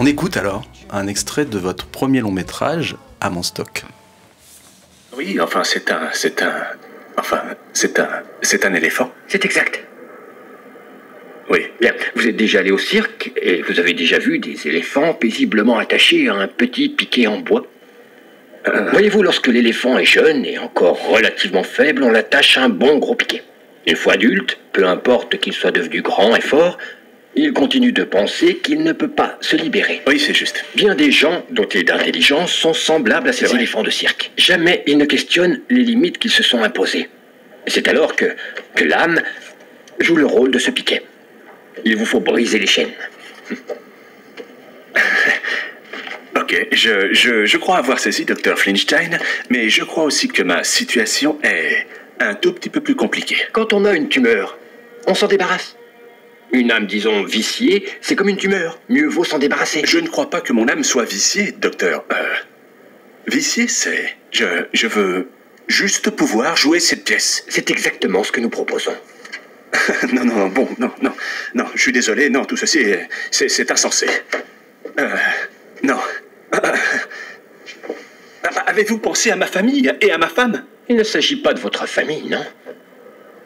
S1: écoute alors un extrait de votre premier long métrage, À mon stock.
S6: Oui, enfin, c'est un éléphant.
S10: C'est exact.
S6: Oui.
S10: Bien, vous êtes déjà allé au cirque et vous avez déjà vu des éléphants paisiblement attachés à un petit piquet en bois. Voyez-vous, lorsque l'éléphant est jeune et encore relativement faible, on l'attache à un bon gros piquet. Une fois adulte, peu importe qu'il soit devenu grand et fort, il continue de penser qu'il ne peut pas se libérer.
S6: Oui, c'est juste.
S10: Bien des gens dotés d'intelligence sont semblables à ces éléphants de cirque. Jamais ils ne questionnent les limites qu'ils se sont imposées. C'est alors que l'âme joue le rôle de ce piquet. Il vous faut briser les chaînes.
S6: Ok, je crois avoir saisi Dr. Flinstein, mais je crois aussi que ma situation est un tout petit peu plus compliquée.
S10: Quand on a une tumeur, on s'en débarrasse. Une âme, disons, viciée, c'est comme une tumeur. Mieux vaut s'en débarrasser.
S6: Je ne crois pas que mon âme soit viciée, docteur. Viciée, c'est... Je veux juste pouvoir jouer cette pièce.
S10: C'est exactement ce que nous proposons.
S6: Non, je suis désolé, non, tout ceci, c'est insensé. Non. Avez-vous pensé à ma famille et à ma femme?
S10: Il ne s'agit pas de votre famille, non.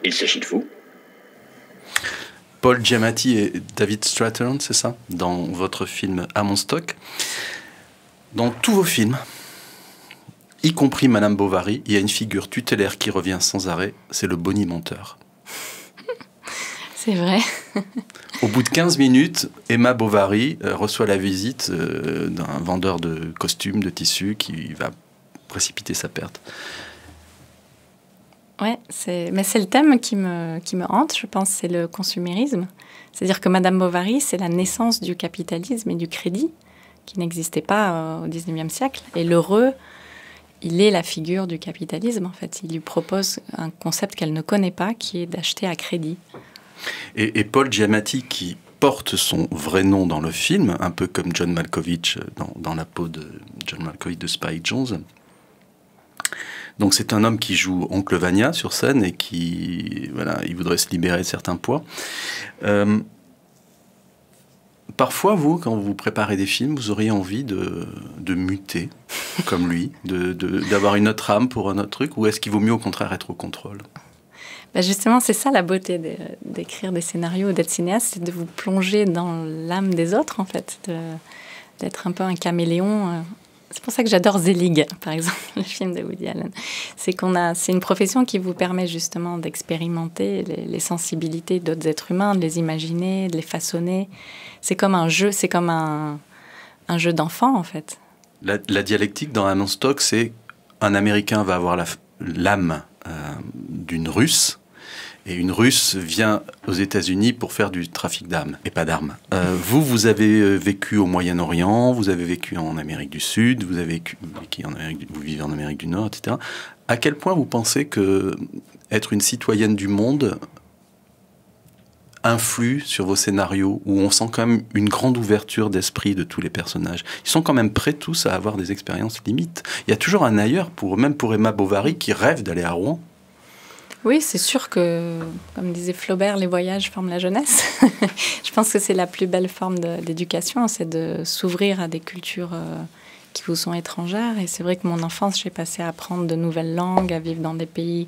S10: Il s'agit de vous.
S1: Paul Giamatti et David Strathairn, c'est ça, dans votre film À mon stock. Dans tous vos films, y compris Madame Bovary, il y a une figure tutélaire qui revient sans arrêt, c'est le bonimenteur.
S2: C'est vrai.
S1: Au bout de 15 minutes, Emma Bovary reçoit la visite d'un vendeur de costumes, de tissus, qui va précipiter sa perte.
S2: Ouais, mais c'est le thème qui me hante, je pense, c'est le consumérisme. C'est-à-dire que Madame Bovary, c'est la naissance du capitalisme et du crédit, qui n'existait pas au XIXe siècle. Et l'heureux, il est la figure du capitalisme, en fait. Il lui propose un concept qu'elle ne connaît pas, qui est d'acheter à crédit.
S1: Et Paul Giamatti, qui porte son vrai nom dans le film, un peu comme John Malkovich dans la peau de John Malkovich de Spike Jonze. Donc c'est un homme qui joue Oncle Vania sur scène et qui, voilà, il voudrait se libérer de certains poids. Parfois, vous, quand vous préparez des films, vous auriez envie de muter, comme lui, d'avoir une autre âme pour un autre truc, ou est-ce qu'il vaut mieux au contraire être au contrôle?
S2: Ben justement, c'est ça la beauté d'écrire des scénarios ou d'être cinéaste, c'est de vous plonger dans l'âme des autres, en fait, d'être un peu un caméléon. C'est pour ça que j'adore Zelig, par exemple, le film de Woody Allen. C'est une profession qui vous permet justement d'expérimenter les sensibilités d'autres êtres humains, de les imaginer, de les façonner. C'est comme un jeu, c'est comme un jeu d'enfant, en fait.
S1: La dialectique dans Un stock, c'est un Américain va avoir l'âme d'une Russe, et une Russe vient aux États-Unis pour faire du trafic d'âmes, et pas d'armes. Vous avez vécu au Moyen-Orient, vous avez vécu en Amérique du Sud, vous vivez en Amérique du Nord, etc. À quel point vous pensez que être une citoyenne du monde influe sur vos scénarios, où on sent quand même une grande ouverture d'esprit de tous les personnages? Ils sont quand même prêts tous à avoir des expériences limites. Il y a toujours un ailleurs, même pour Emma Bovary, qui rêve d'aller à Rouen.
S2: Oui, c'est sûr que, comme disait Flaubert, les voyages forment la jeunesse. Je pense que c'est la plus belle forme d'éducation, c'est de s'ouvrir à des cultures qui vous sont étrangères. Et c'est vrai que mon enfance, j'ai passé à apprendre de nouvelles langues, à vivre dans des pays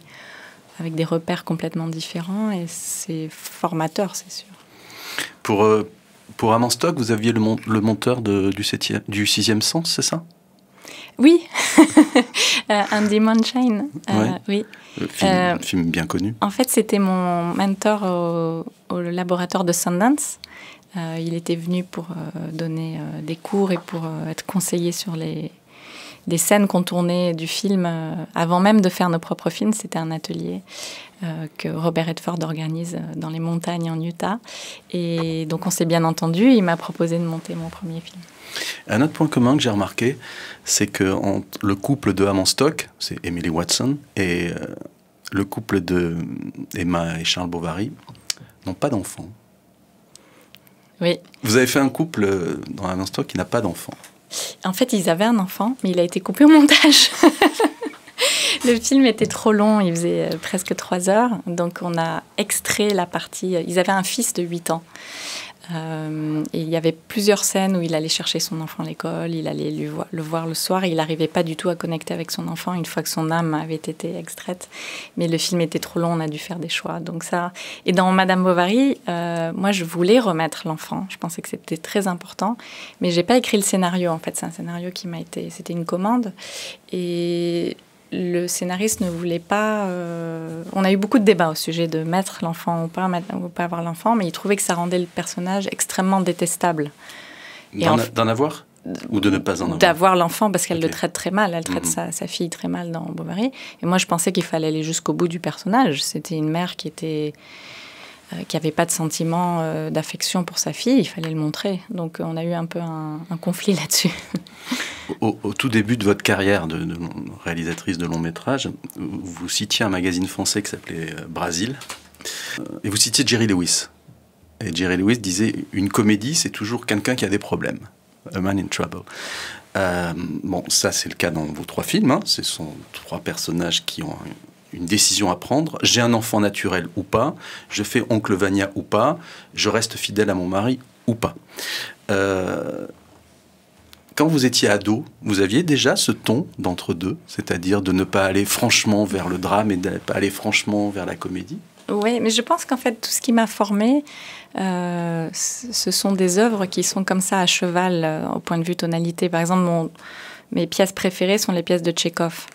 S2: avec des repères complètement différents. Et c'est formateur, c'est sûr.
S1: Pour À mon stock, vous aviez le monteur du Sixième Sens, c'est ça?
S2: Oui, Andy Munshine. Oui.
S1: Film bien connu.
S2: En fait, c'était mon mentor au laboratoire de Sundance. Il était venu pour donner des cours et pour être conseiller sur des scènes qu'on tournait du film avant même de faire nos propres films. C'était un atelier que Robert Redford organise dans les montagnes en Utah. Et donc, on s'est bien entendu. Il m'a proposé de monter mon premier film.
S1: Un autre point commun que j'ai remarqué, c'est que le couple de À mon stock, c'est Emily Watson, et le couple de Emma et Charles Bovary n'ont pas d'enfants.
S2: Oui.
S1: Vous avez fait un couple dans À mon stock qui n'a pas d'enfant.
S2: En fait, ils avaient un enfant, mais il a été coupé au montage. Le film était trop long, il faisait presque 3 heures. Donc, on a extrait la partie... Ils avaient un fils de 8 ans. Et il y avait plusieurs scènes où il allait chercher son enfant à l'école, il allait le voir le soir, et il n'arrivait pas du tout à connecter avec son enfant une fois que son âme avait été extraite. Mais le film était trop long, on a dû faire des choix. Donc ça... Et dans Madame Bovary, moi je voulais remettre l'enfant, je pensais que c'était très important, mais j'ai pas écrit le scénario en fait, c'est un scénario qui m'a été... C'était une commande, et... Le scénariste ne voulait pas... On a eu beaucoup de débats au sujet de mettre l'enfant ou pas avoir l'enfant, mais il trouvait que ça rendait le personnage extrêmement détestable.
S1: D'en avoir ou de ne pas en avoir?
S2: D'avoir l'enfant, parce qu'elle le traite très mal. Elle traite sa fille très mal dans Bovary. Et moi, je pensais qu'il fallait aller jusqu'au bout du personnage. C'était une mère qui n'avait pas de sentiment d'affection pour sa fille. Il fallait le montrer. Donc, on a eu un peu un conflit là-dessus.
S1: Au tout début de votre carrière de réalisatrice de long métrage, vous citiez un magazine français qui s'appelait Brasil, et vous citiez Jerry Lewis. Et Jerry Lewis disait « Une comédie, c'est toujours quelqu'un qui a des problèmes. A man in trouble ». Bon, ça c'est le cas dans vos 3 films. Hein. Ce sont 3 personnages qui ont une décision à prendre. J'ai un enfant naturel ou pas, je fais Oncle Vania ou pas, je reste fidèle à mon mari ou pas. Quand vous étiez ado, vous aviez déjà ce ton d'entre-deux, c'est-à-dire de ne pas aller franchement vers le drame et de ne pas aller franchement vers la comédie?
S2: Oui, mais je pense qu'en fait, tout ce qui m'a formée, ce sont des œuvres qui sont comme ça à cheval au point de vue tonalité. Par exemple, mes pièces préférées sont les pièces de Tchekhov.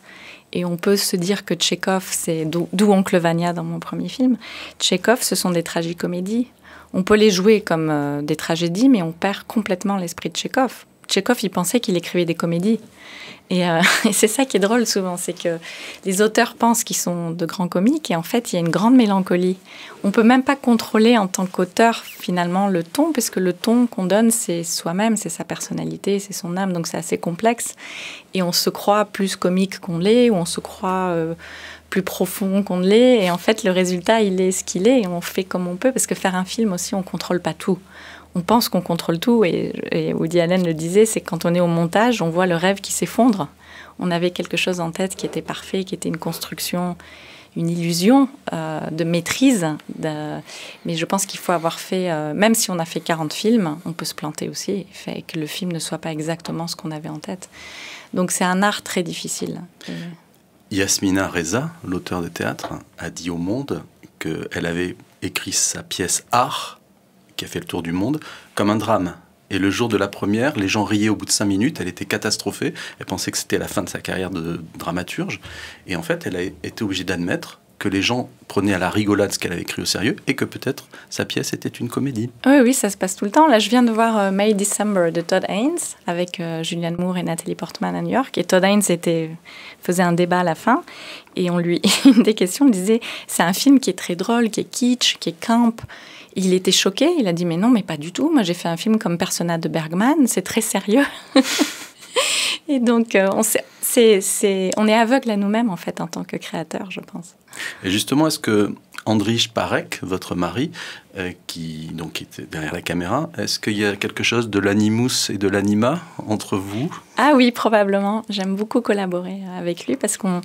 S2: Et on peut se dire que Tchekhov, c'est d'où Oncle Vania dans mon premier film. Tchekhov, ce sont des tragicomédies. On peut les jouer comme des tragédies, mais on perd complètement l'esprit de Tchekhov. Tchekhov, il pensait qu'il écrivait des comédies. Et c'est ça qui est drôle souvent, c'est que les auteurs pensent qu'ils sont de grands comiques et en fait, il y a une grande mélancolie. On ne peut même pas contrôler en tant qu'auteur, finalement, le ton, parce que le ton qu'on donne, c'est soi-même, c'est sa personnalité, c'est son âme, donc c'est assez complexe. Et on se croit plus comique qu'on l'est, ou on se croit plus profond qu'on ne l'est. Et en fait, le résultat, il est ce qu'il est, et on fait comme on peut, parce que faire un film aussi, on ne contrôle pas tout. On pense qu'on contrôle tout, et Woody Allen le disait, c'est que quand on est au montage, on voit le rêve qui s'effondre. On avait quelque chose en tête qui était parfait, qui était une construction, une illusion de maîtrise. Mais je pense qu'il faut avoir fait, même si on a fait 40 films, on peut se planter aussi, et que le film ne soit pas exactement ce qu'on avait en tête. Donc c'est un art très difficile.
S1: Yasmina Reza, l'auteur de théâtre, a dit au Monde qu'elle avait écrit sa pièce Art, qui a fait le tour du monde, comme un drame. Et le jour de la première, les gens riaient au bout de 5 minutes, elle était catastrophée, elle pensait que c'était la fin de sa carrière de dramaturge, et en fait, elle a été obligée d'admettre que les gens prenaient à la rigolade ce qu'elle avait écrit au sérieux, et que peut-être sa pièce était une comédie.
S2: Oui, ça se passe tout le temps. Là, je viens de voir May December de Todd Haynes, avec Julianne Moore et Nathalie Portman à New York, et Todd Haynes faisait un débat à la fin, et une des questions disait, c'est un film qui est très drôle, qui est kitsch, qui est camp. Il était choqué, il a dit « Mais non, mais pas du tout. Moi, j'ai fait un film comme Persona de Bergman, c'est très sérieux. » Et donc, on est aveugle à nous-mêmes, en fait, en tant que créateur, je pense.
S1: Et justement, est-ce que Andrij Parek, votre mari, qui était derrière la caméra, est-ce qu'il y a quelque chose de l'animus et de l'anima entre vous?
S2: Ah oui, probablement. J'aime beaucoup collaborer avec lui parce quand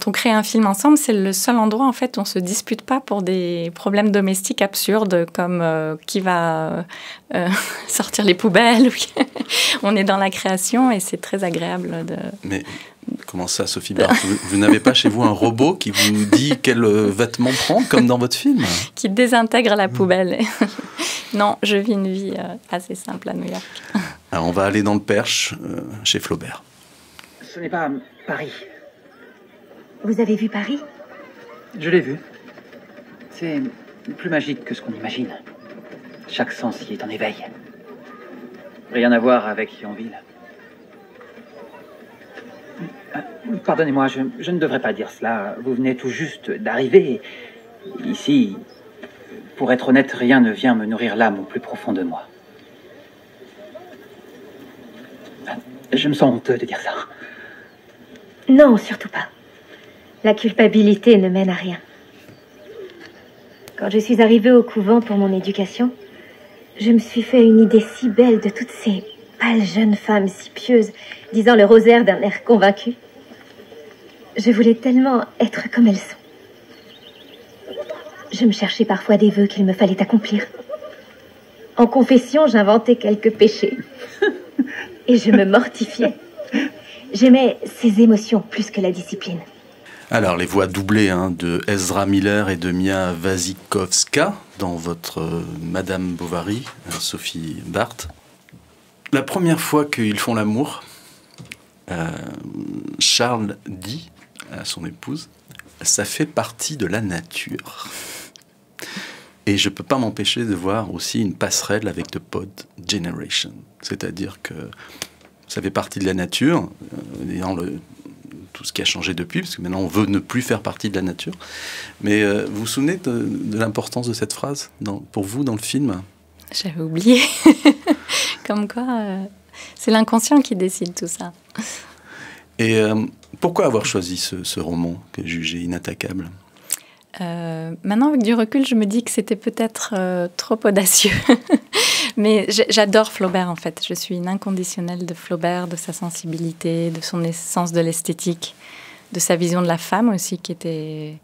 S2: on crée un film ensemble, c'est le seul endroit en fait où on se dispute pas pour des problèmes domestiques absurdes comme qui va sortir les poubelles. On est dans la création et c'est très agréable de.
S1: Mais comment ça, Sophie Barth, vous n'avez pas chez vous un robot qui vous dit quel vêtement prendre, comme dans votre film?
S2: Qui désintègre la poubelle. Non, je vis une vie assez simple à New York.
S1: Alors on va aller dans le Perche, chez Flaubert.
S10: Ce n'est pas Paris.
S5: Vous avez vu Paris?
S11: Je l'ai vu. C'est plus magique que ce qu'on imagine. Chaque sens y est en éveil. Rien à voir avec Yonville. Pardonnez-moi, je ne devrais pas dire cela. Vous venez tout juste d'arriver. Ici, pour être honnête, rien ne vient me nourrir l'âme au plus profond de moi. Je me sens honteux de dire ça.
S5: Non, surtout pas. La culpabilité ne mène à rien. Quand je suis arrivée au couvent pour mon éducation, je me suis fait une idée si belle de toutes ces pâles jeunes femmes si pieuses, disant le rosaire d'un air convaincu. Je voulais tellement être comme elles sont. Je me cherchais parfois des vœux qu'il me fallait accomplir. En confession, j'inventais quelques péchés. Et je me mortifiais. J'aimais ces émotions plus que la discipline.
S1: Alors, les voix doublées de Ezra Miller et de Mia Wasikowska dans votre Madame Bovary, Sophie Barth. La première fois qu'ils font l'amour, Charles dit à son épouse, ça fait partie de la nature. Et je ne peux pas m'empêcher de voir aussi une passerelle avec The Pod Generation. C'est-à-dire que ça fait partie de la nature, tout ce qui a changé depuis, parce que maintenant on veut ne plus faire partie de la nature. Mais vous vous souvenez de l'importance de cette phrase pour vous dans le film?
S2: J'avais oublié. Comme quoi, c'est l'inconscient qui décide tout ça.
S1: Et pourquoi avoir choisi ce roman que jugé inattaquable?
S2: Maintenant, avec du recul, je me dis que c'était peut-être trop audacieux. Mais j'adore Flaubert, en fait. Je suis une inconditionnelle de Flaubert, de sa sensibilité, de son essence de l'esthétique, de sa vision de la femme aussi, qui était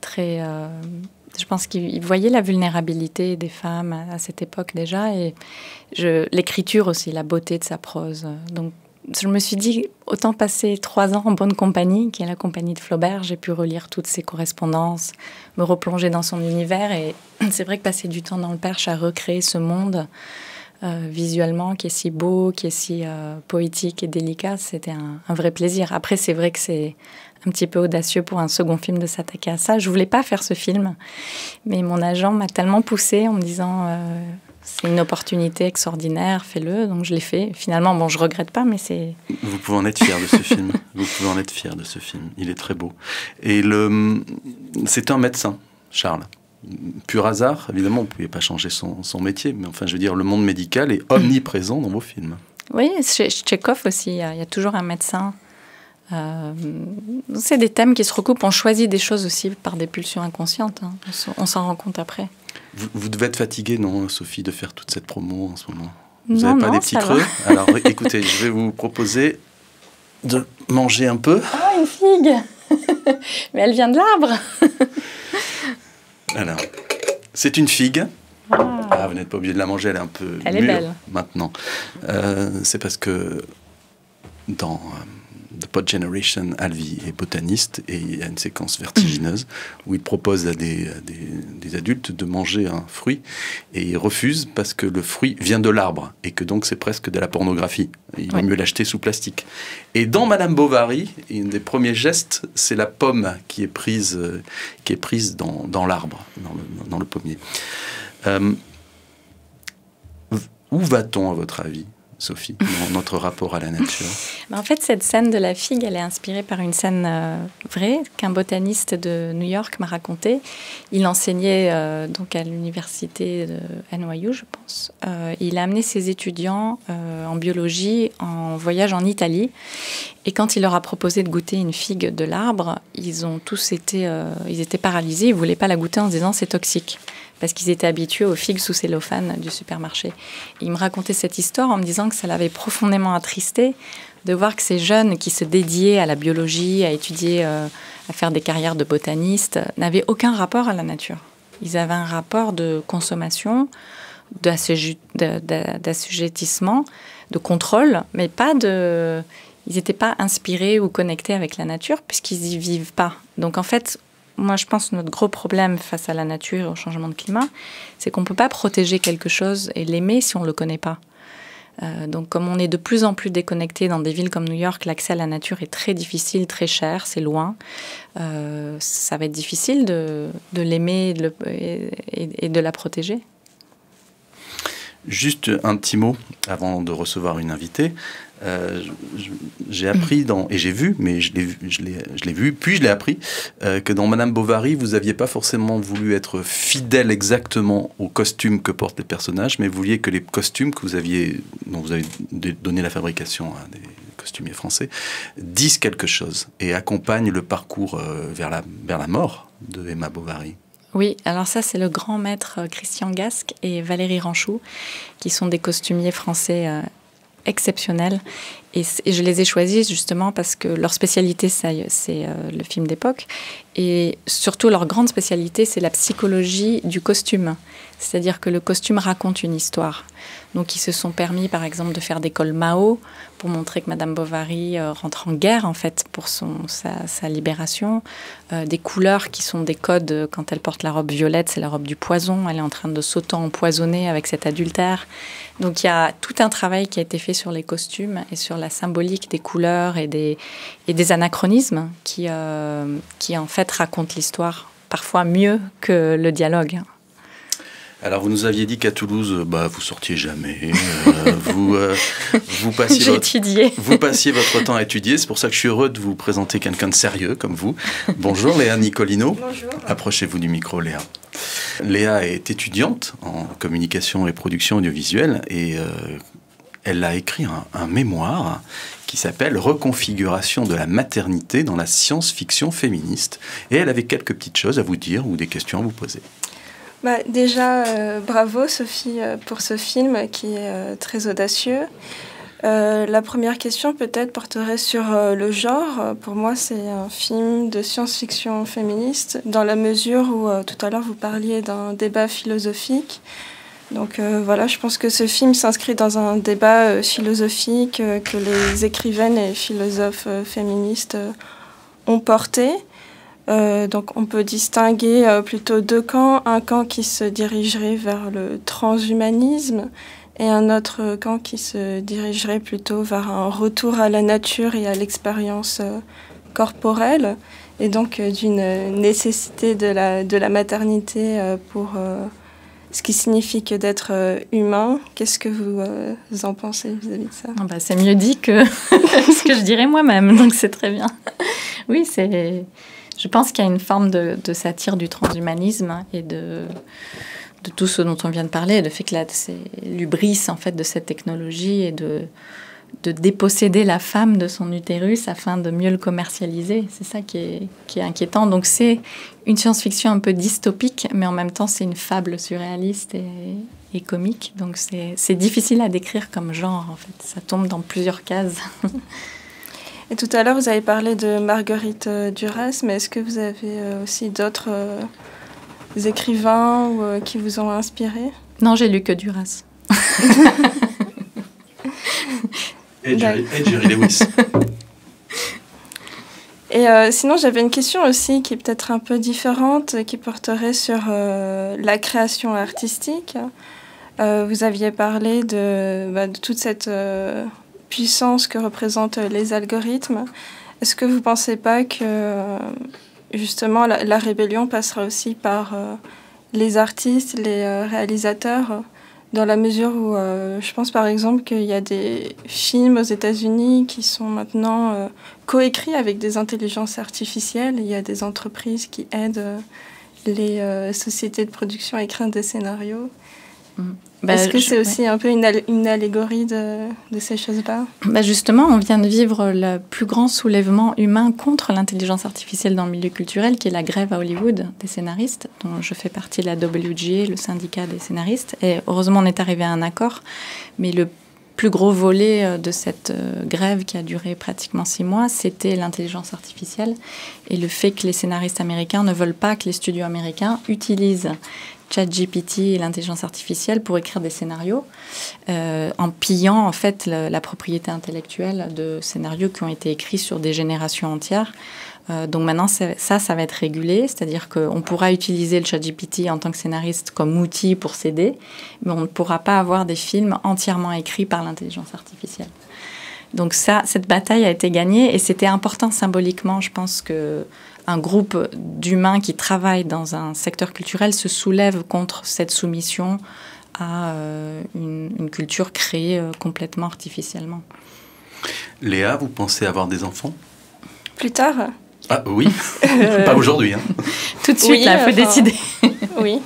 S2: très... je pense qu'il voyait la vulnérabilité des femmes à cette époque déjà, et l'écriture aussi, la beauté de sa prose. Donc, je me suis dit, autant passer 3 ans en bonne compagnie, qui est la compagnie de Flaubert. J'ai pu relire toutes ses correspondances, me replonger dans son univers. Et c'est vrai que passer du temps dans le Perche à recréer ce monde visuellement, qui est si beau, qui est si poétique et délicat, c'était un vrai plaisir. Après, c'est vrai que c'est un petit peu audacieux pour un second film de s'attaquer à ça. Je voulais pas faire ce film, mais mon agent m'a tellement poussée en me disant... c'est une opportunité extraordinaire, fais-le. Donc je l'ai fait. Finalement, bon, je regrette pas, mais c'est...
S1: Vous pouvez en être fier de ce film. Vous pouvez en être fier de ce film. Il est très beau. Et c'est un médecin, Charles. Pur hasard, évidemment, vous ne pouvez pas changer son métier, mais enfin, je veux dire, le monde médical est omniprésent dans vos films.
S2: Oui, chez Tchekhov aussi, il y a toujours un médecin. C'est des thèmes qui se recoupent. On choisit des choses aussi par des pulsions inconscientes. On s'en rend compte après.
S1: Vous devez être fatiguée, non, Sophie, de faire toute cette promo en ce moment? Vous n'avez pas des petits creux? Alors, écoutez, je vais vous proposer de manger un peu.
S2: Ah, une figue. Mais elle vient de l'arbre.
S1: Alors, c'est une figue. Ah, vous n'êtes pas obligé de la manger, elle est un peu mûre.
S2: Elle est belle.
S1: Maintenant. C'est parce que dans... The Pod Generation, Alvi est botaniste et il y a une séquence vertigineuse où il propose à des adultes de manger un fruit et il refuse parce que le fruit vient de l'arbre et que donc c'est presque de la pornographie. Il vaut mieux l'acheter sous plastique. Et dans Madame Bovary, un des premiers gestes, c'est la pomme qui est prise dans l'arbre, dans le pommier. Où va-t-on à votre avis, Sophie, dans notre rapport à la nature?
S2: En fait, cette scène de la figue, elle est inspirée par une scène vraie qu'un botaniste de New York m'a racontée. Il enseignait donc à l'université de NYU, je pense. Il a amené ses étudiants en biologie en voyage en Italie. Et quand il leur a proposé de goûter une figue de l'arbre, ils ont tous été, ils étaient paralysés. Ils ne voulaient pas la goûter en se disant c'est toxique. Parce qu'ils étaient habitués aux figues sous cellophane du supermarché. Et il me racontait cette histoire en me disant que ça l'avait profondément attristé de voir que ces jeunes qui se dédiaient à la biologie, à étudier, à faire des carrières de botanistes, n'avaient aucun rapport à la nature. Ils avaient un rapport de consommation, d'assujettissement, de contrôle, mais pas de... Ils n'étaient pas inspirés ou connectés avec la nature puisqu'ils n'y vivent pas. Donc en fait... Moi, je pense que notre gros problème face à la nature et au changement de climat, c'est qu'on ne peut pas protéger quelque chose et l'aimer si on ne le connaît pas. Donc, comme on est de plus en plus déconnecté dans des villes comme New York, l'accès à la nature est très difficile, très cher, c'est loin. Ça va être difficile de l'aimer et de la protéger.
S1: Juste un petit mot avant de recevoir une invitée. J'ai appris et j'ai vu, mais je l'ai vu, puis je l'ai appris, que dans Madame Bovary, vous n'aviez pas forcément voulu être fidèle exactement aux costumes que portent les personnages, mais vous vouliez que les costumes dont vous avez donné la fabrication à des costumiers français, disent quelque chose et accompagnent le parcours vers la mort de Emma Bovary.
S2: Oui, alors ça, c'est le grand maître Christian Gasque et Valérie Ranchou, qui sont des costumiers français exceptionnels. Et je les ai choisis justement parce que leur spécialité, c'est le film d'époque. Et surtout, leur grande spécialité, c'est la psychologie du costume. C'est-à-dire que le costume raconte une histoire. Donc, ils se sont permis, par exemple, de faire des cols Mao pour montrer que Madame Bovary rentre en guerre, en fait, pour sa libération. Des couleurs qui sont des codes. Quand elle porte la robe violette, c'est la robe du poison. Elle est en train de s'auto-empoisonner avec cet adultère. Donc, il y a tout un travail qui a été fait sur les costumes et sur la symbolique des couleurs et des anachronismes qui, en fait, racontent l'histoire parfois mieux que le dialogue.
S1: Alors, vous nous aviez dit qu'à Toulouse, vous sortiez jamais, vous passiez votre temps à étudier. C'est pour ça que je suis heureux de vous présenter quelqu'un de sérieux comme vous. Bonjour Léa Nicolino.
S12: Bonjour.
S1: Approchez-vous du micro, Léa. Léa est étudiante en communication et production audiovisuelle et elle a écrit un mémoire qui s'appelle « Reconfiguration de la maternité dans la science-fiction féministe ». Et elle avait quelques petites choses à vous dire ou des questions à vous poser.
S12: Déjà, bravo Sophie pour ce film qui est très audacieux. La première question peut-être porterait sur le genre. Pour moi, c'est un film de science-fiction féministe dans la mesure où tout à l'heure vous parliez d'un débat philosophique. Donc voilà, je pense que ce film s'inscrit dans un débat philosophique que les écrivaines et philosophes féministes ont porté. Donc on peut distinguer plutôt deux camps, un camp qui se dirigerait vers le transhumanisme et un autre camp qui se dirigerait plutôt vers un retour à la nature et à l'expérience corporelle, et donc d'une nécessité de la maternité pour ce qui signifie que d'être humain. Qu'est-ce que vous en pensez vis-à-vis de ça ?
S2: C'est mieux dit que ce que je dirais moi-même, donc c'est très bien. Oui, je pense qu'il y a une forme de satire du transhumanisme et de tout ce dont on vient de parler, le fait que c'est l'hubris en fait de cette technologie et de déposséder la femme de son utérus afin de mieux le commercialiser. C'est ça qui est inquiétant. Donc c'est une science-fiction un peu dystopique, mais en même temps c'est une fable surréaliste et comique. Donc c'est difficile à décrire comme genre en fait. Ça tombe dans plusieurs cases.
S12: Et tout à l'heure, vous avez parlé de Marguerite Duras, mais est-ce que vous avez aussi d'autres écrivains qui vous ont inspiré ?
S2: Non, j'ai lu que Duras.
S1: Et Jerry Lewis.
S12: Et sinon, j'avais une question aussi qui est peut-être un peu différente, qui porterait sur la création artistique. Vous aviez parlé de toute cette puissance que représentent les algorithmes. Est-ce que vous ne pensez pas que justement la rébellion passera aussi par les artistes, les réalisateurs, dans la mesure où je pense par exemple qu'il y a des films aux États-Unis qui sont maintenant coécrits avec des intelligences artificielles. Il y a des entreprises qui aident les sociétés de production à écrire des scénarios. Est-ce que c'est aussi un peu une allégorie de ces choses-là ?
S2: Justement, on vient de vivre le plus grand soulèvement humain contre l'intelligence artificielle dans le milieu culturel, qui est la grève à Hollywood des scénaristes, dont je fais partie de la WGA, le syndicat des scénaristes. Et heureusement, on est arrivé à un accord. Mais le plus gros volet de cette grève, qui a duré pratiquement 6 mois, c'était l'intelligence artificielle et le fait que les scénaristes américains ne veulent pas que les studios américains utilisent ChatGPT et l'intelligence artificielle pour écrire des scénarios, en pillant en fait la propriété intellectuelle de scénarios qui ont été écrits sur des générations entières. Donc maintenant, ça va être régulé, c'est-à-dire qu'on pourra utiliser le ChatGPT en tant que scénariste comme outil pour s'aider, mais on ne pourra pas avoir des films entièrement écrits par l'intelligence artificielle. Donc cette bataille a été gagnée et c'était important symboliquement, je pense que un groupe d'humains qui travaillent dans un secteur culturel se soulève contre cette soumission à une culture créée complètement artificiellement.
S1: Léa, vous pensez avoir des enfants ?
S12: Plus tard ?
S1: Ah oui, pas aujourd'hui. Hein.
S2: Tout de suite, il faut décider.
S12: Oui,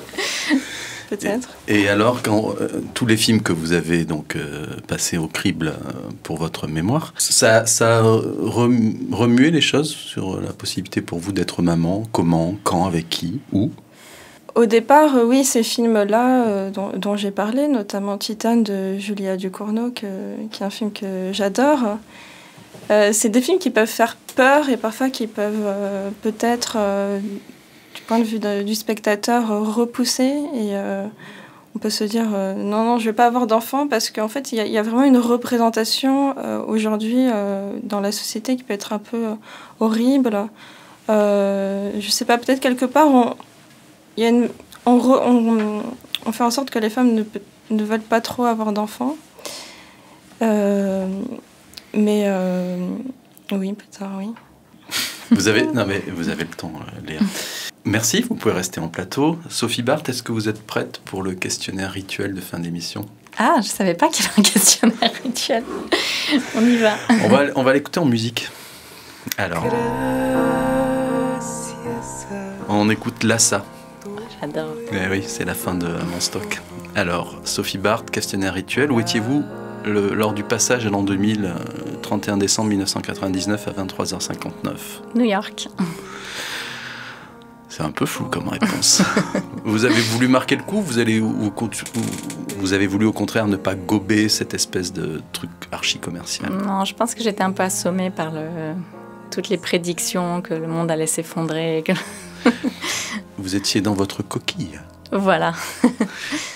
S12: peut-être.
S1: Et alors, quand tous les films que vous avez donc passés au crible pour votre mémoire, ça a remué les choses sur la possibilité pour vous d'être maman, comment, quand, avec qui, où ?
S12: Au départ, oui, ces films-là dont j'ai parlé, notamment Titane de Julia Ducournau, qui est un film que j'adore. c'est des films qui peuvent faire peur et parfois qui peuvent peut-être, du point de vue du spectateur, repousser. Et on peut se dire non, je ne vais pas avoir d'enfant parce qu'en fait, il y a vraiment une représentation aujourd'hui dans la société qui peut être un peu horrible. Je ne sais pas, peut-être quelque part, on fait en sorte que les femmes ne veulent pas trop avoir d'enfants. Mais oui, peut-être, oui.
S1: Vous avez le temps, Léa. Merci, vous pouvez rester en plateau. Sophie Barth, est-ce que vous êtes prête pour le questionnaire rituel de fin d'émission?
S2: Ah, je ne savais pas qu'il y avait un questionnaire rituel. On y va.
S1: On va l'écouter en musique. Alors, on écoute Lassa.
S2: J'adore.
S1: Eh oui, c'est la fin de mon stock. Alors, Sophie Barth, questionnaire rituel. Où étiez-vous lors du passage à l'an 2000, 31 décembre 1999 à 23h59?
S2: New York.
S1: C'est un peu flou comme réponse. Vous avez voulu marquer le coup, vous avez voulu au contraire ne pas gober cette espèce de truc archi-commercial?
S2: Non, je pense que j'étais un peu assommée par toutes les prédictions que le monde allait s'effondrer.
S1: Vous étiez dans votre coquille.
S2: Voilà.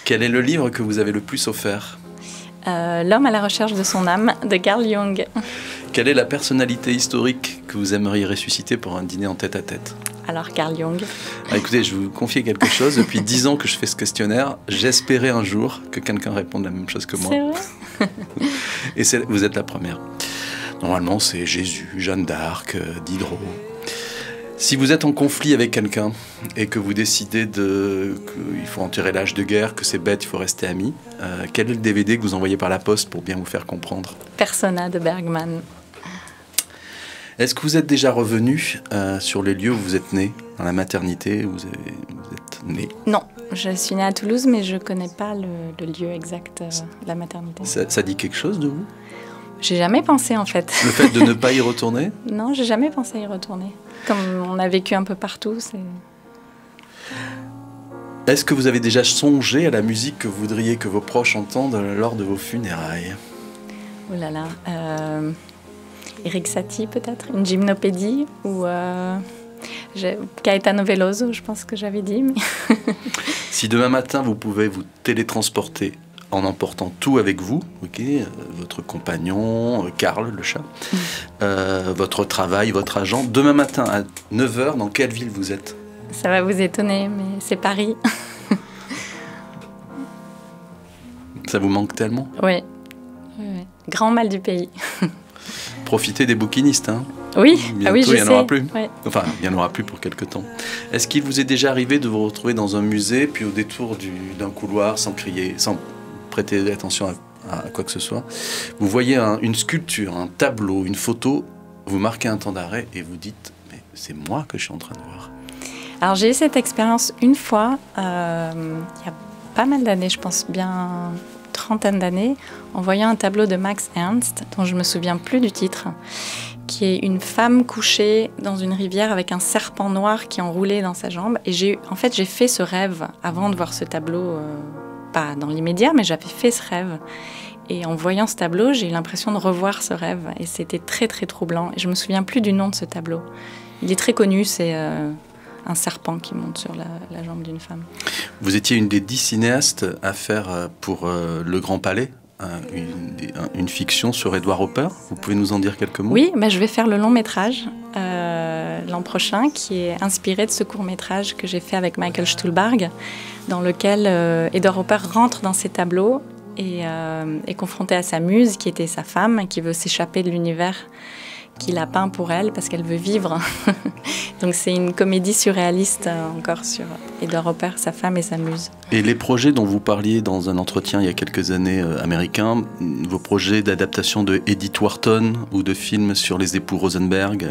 S1: Quel est le livre que vous avez le plus offert?
S2: L'homme à la recherche de son âme, de Carl Jung.
S1: Quelle est la personnalité historique que vous aimeriez ressusciter pour un dîner en tête-à-tête?
S2: Alors, Carl Jung.
S1: Écoutez, je vais vous confier quelque chose. Depuis 10 ans que je fais ce questionnaire, j'espérais un jour que quelqu'un réponde la même chose que moi.
S2: C'est vrai.
S1: Et vous êtes la première. Normalement, c'est Jésus, Jeanne d'Arc, Diderot. Si vous êtes en conflit avec quelqu'un et que vous décidez qu'il faut enterrer l'âge de guerre, que c'est bête, il faut rester amis, quel est le DVD que vous envoyez par la poste pour bien vous faire comprendre?
S2: Persona de Bergman.
S1: Est-ce que vous êtes déjà revenu sur les lieux où vous êtes né, dans la maternité où vous êtes né?
S2: Non, je suis née à Toulouse, mais je ne connais pas le lieu exact de la maternité.
S1: Ça dit quelque chose de vous?
S2: J'ai jamais pensé, en fait.
S1: Le fait de ne pas y retourner?
S2: Non, j'ai jamais pensé à y retourner. Comme on a vécu un peu partout, c'est...
S1: Est-ce que vous avez déjà songé à la musique que vous voudriez que vos proches entendent lors de vos funérailles?
S2: Oh là là... Eric Satie, peut-être? Une gymnopédie? Ou... Caetano Veloso, je pense que j'avais dit. Mais...
S1: Si demain matin, vous pouvez vous télétransporter en emportant tout avec vous, votre compagnon, Karl, le chat, votre travail, votre agent. Demain matin, à 9h, dans quelle ville vous êtes?
S2: Ça va vous étonner, mais c'est Paris.
S1: Ça vous manque tellement?
S2: Oui. Grand mal du pays.
S1: Profitez des bouquinistes, hein.
S2: Oui,
S1: bientôt,
S2: oui, je sais.
S1: Il n'y en aura plus.
S2: Ouais.
S1: Enfin, il n'y en aura plus pour quelque temps. Est-ce qu'il vous est déjà arrivé de vous retrouver dans un musée, puis au détour d'un couloir, sans crier, sans prêter attention à quoi que ce soit, vous voyez une sculpture, un tableau, une photo, vous marquez un temps d'arrêt et vous dites « mais c'est moi que je suis en train de voir ».
S2: Alors j'ai eu cette expérience une fois, il y a pas mal d'années, je pense bien trentaine d'années, en voyant un tableau de Max Ernst, dont je me souviens plus du titre, qui est une femme couchée dans une rivière avec un serpent noir qui est enroulé dans sa jambe. Et j'ai fait ce rêve avant de voir ce tableau, pas dans l'immédiat, mais j'avais fait ce rêve. Et en voyant ce tableau, j'ai eu l'impression de revoir ce rêve. Et c'était très, très troublant. Et je me souviens plus du nom de ce tableau. Il est très connu, c'est un serpent qui monte sur la jambe d'une femme. Vous
S1: étiez une des 10 cinéastes à faire pour Le Grand Palais, une fiction sur Edward Hopper. Vous pouvez nous en dire quelques mots?
S2: Oui, je vais faire le long métrage l'an prochain, qui est inspiré de ce court métrage que j'ai fait avec Michael Stuhlbarg, dans lequel Edward Hopper rentre dans ses tableaux et est confronté à sa muse, qui était sa femme, qui veut s'échapper de l'univers qu'il a peint pour elle parce qu'elle veut vivre. Donc c'est une comédie surréaliste encore sur Edward Hopper, sa femme et sa muse.
S1: Et les projets dont vous parliez dans un entretien il y a quelques années américain, vos projets d'adaptation de Edith Wharton ou de films sur les époux Rosenberg,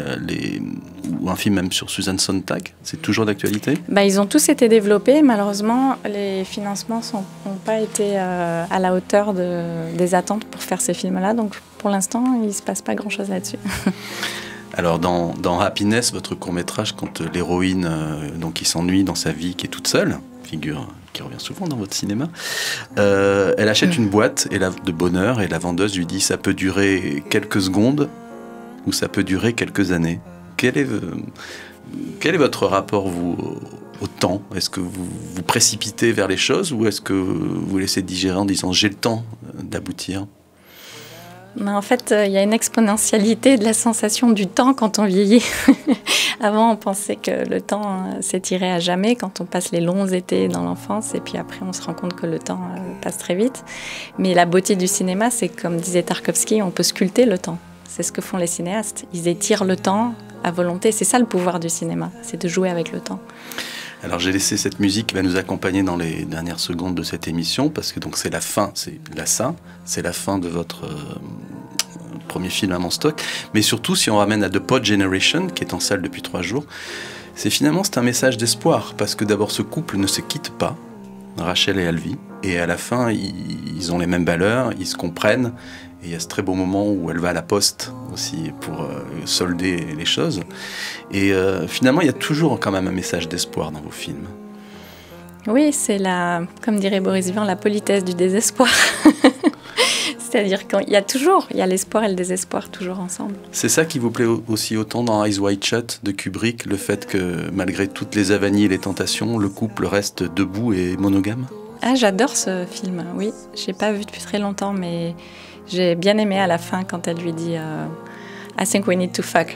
S1: ou un film même sur Susan Sontag, c'est toujours d'actualité?
S2: Ils ont tous été développés. Malheureusement, les financements n'ont pas été à la hauteur des attentes pour faire ces films-là. Donc pour l'instant, il ne se passe pas grand-chose là-dessus.
S1: Alors dans Happiness, votre court-métrage, quand l'héroïne qui s'ennuie dans sa vie, qui est toute seule, figure qui revient souvent dans votre cinéma, elle achète une boîte de bonheur et la vendeuse lui dit « ça peut durer quelques secondes ou ça peut durer quelques années. Quel est votre rapport, vous, au temps? Est-ce que vous vous précipitez vers les choses ou est-ce que vous laissez digérer en disant j'ai le temps d'aboutir?
S2: Mais en fait, il y a une exponentialité de la sensation du temps quand on vieillit. Avant, on pensait que le temps s'étirait à jamais quand on passe les longs étés dans l'enfance. Et puis après, on se rend compte que le temps passe très vite. Mais la beauté du cinéma, c'est comme disait Tarkovsky, on peut sculpter le temps. C'est ce que font les cinéastes. Ils étirent le temps à volonté. C'est ça le pouvoir du cinéma, c'est de jouer avec le temps.
S1: Alors j'ai laissé cette musique qui va nous accompagner dans les dernières secondes de cette émission parce que donc c'est la fin, c'est la fin de votre premier film à mon stock. Mais surtout si on ramène à The Pod Generation qui est en salle depuis 3 jours, c'est un message d'espoir parce que d'abord ce couple ne se quitte pas, Rachel et Alvi, et à la fin ils ont les mêmes valeurs, ils se comprennent. Et il y a ce très beau moment où elle va à la poste aussi pour solder les choses. Et finalement, il y a toujours quand même un message d'espoir dans vos films.
S2: Oui, c'est comme dirait Boris Vian, la politesse du désespoir. C'est-à-dire qu'il y a l'espoir et le désespoir toujours ensemble.
S1: C'est ça qui vous plaît aussi autant dans Eyes Wide Shut de Kubrick, le fait que malgré toutes les avanies et les tentations, le couple reste debout et monogame?
S2: Ah, j'adore ce film, oui. Je l'ai pas vu depuis très longtemps, mais j'ai bien aimé à la fin quand elle lui dit I think we need to fuck.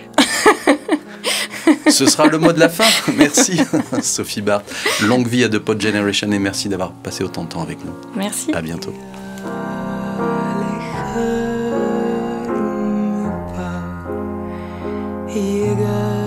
S1: Ce sera le mot de la fin. Merci Sophie Barth. Longue vie à The Pod Generation et merci d'avoir passé autant de temps avec nous.
S2: Merci.
S1: À bientôt.
S13: He got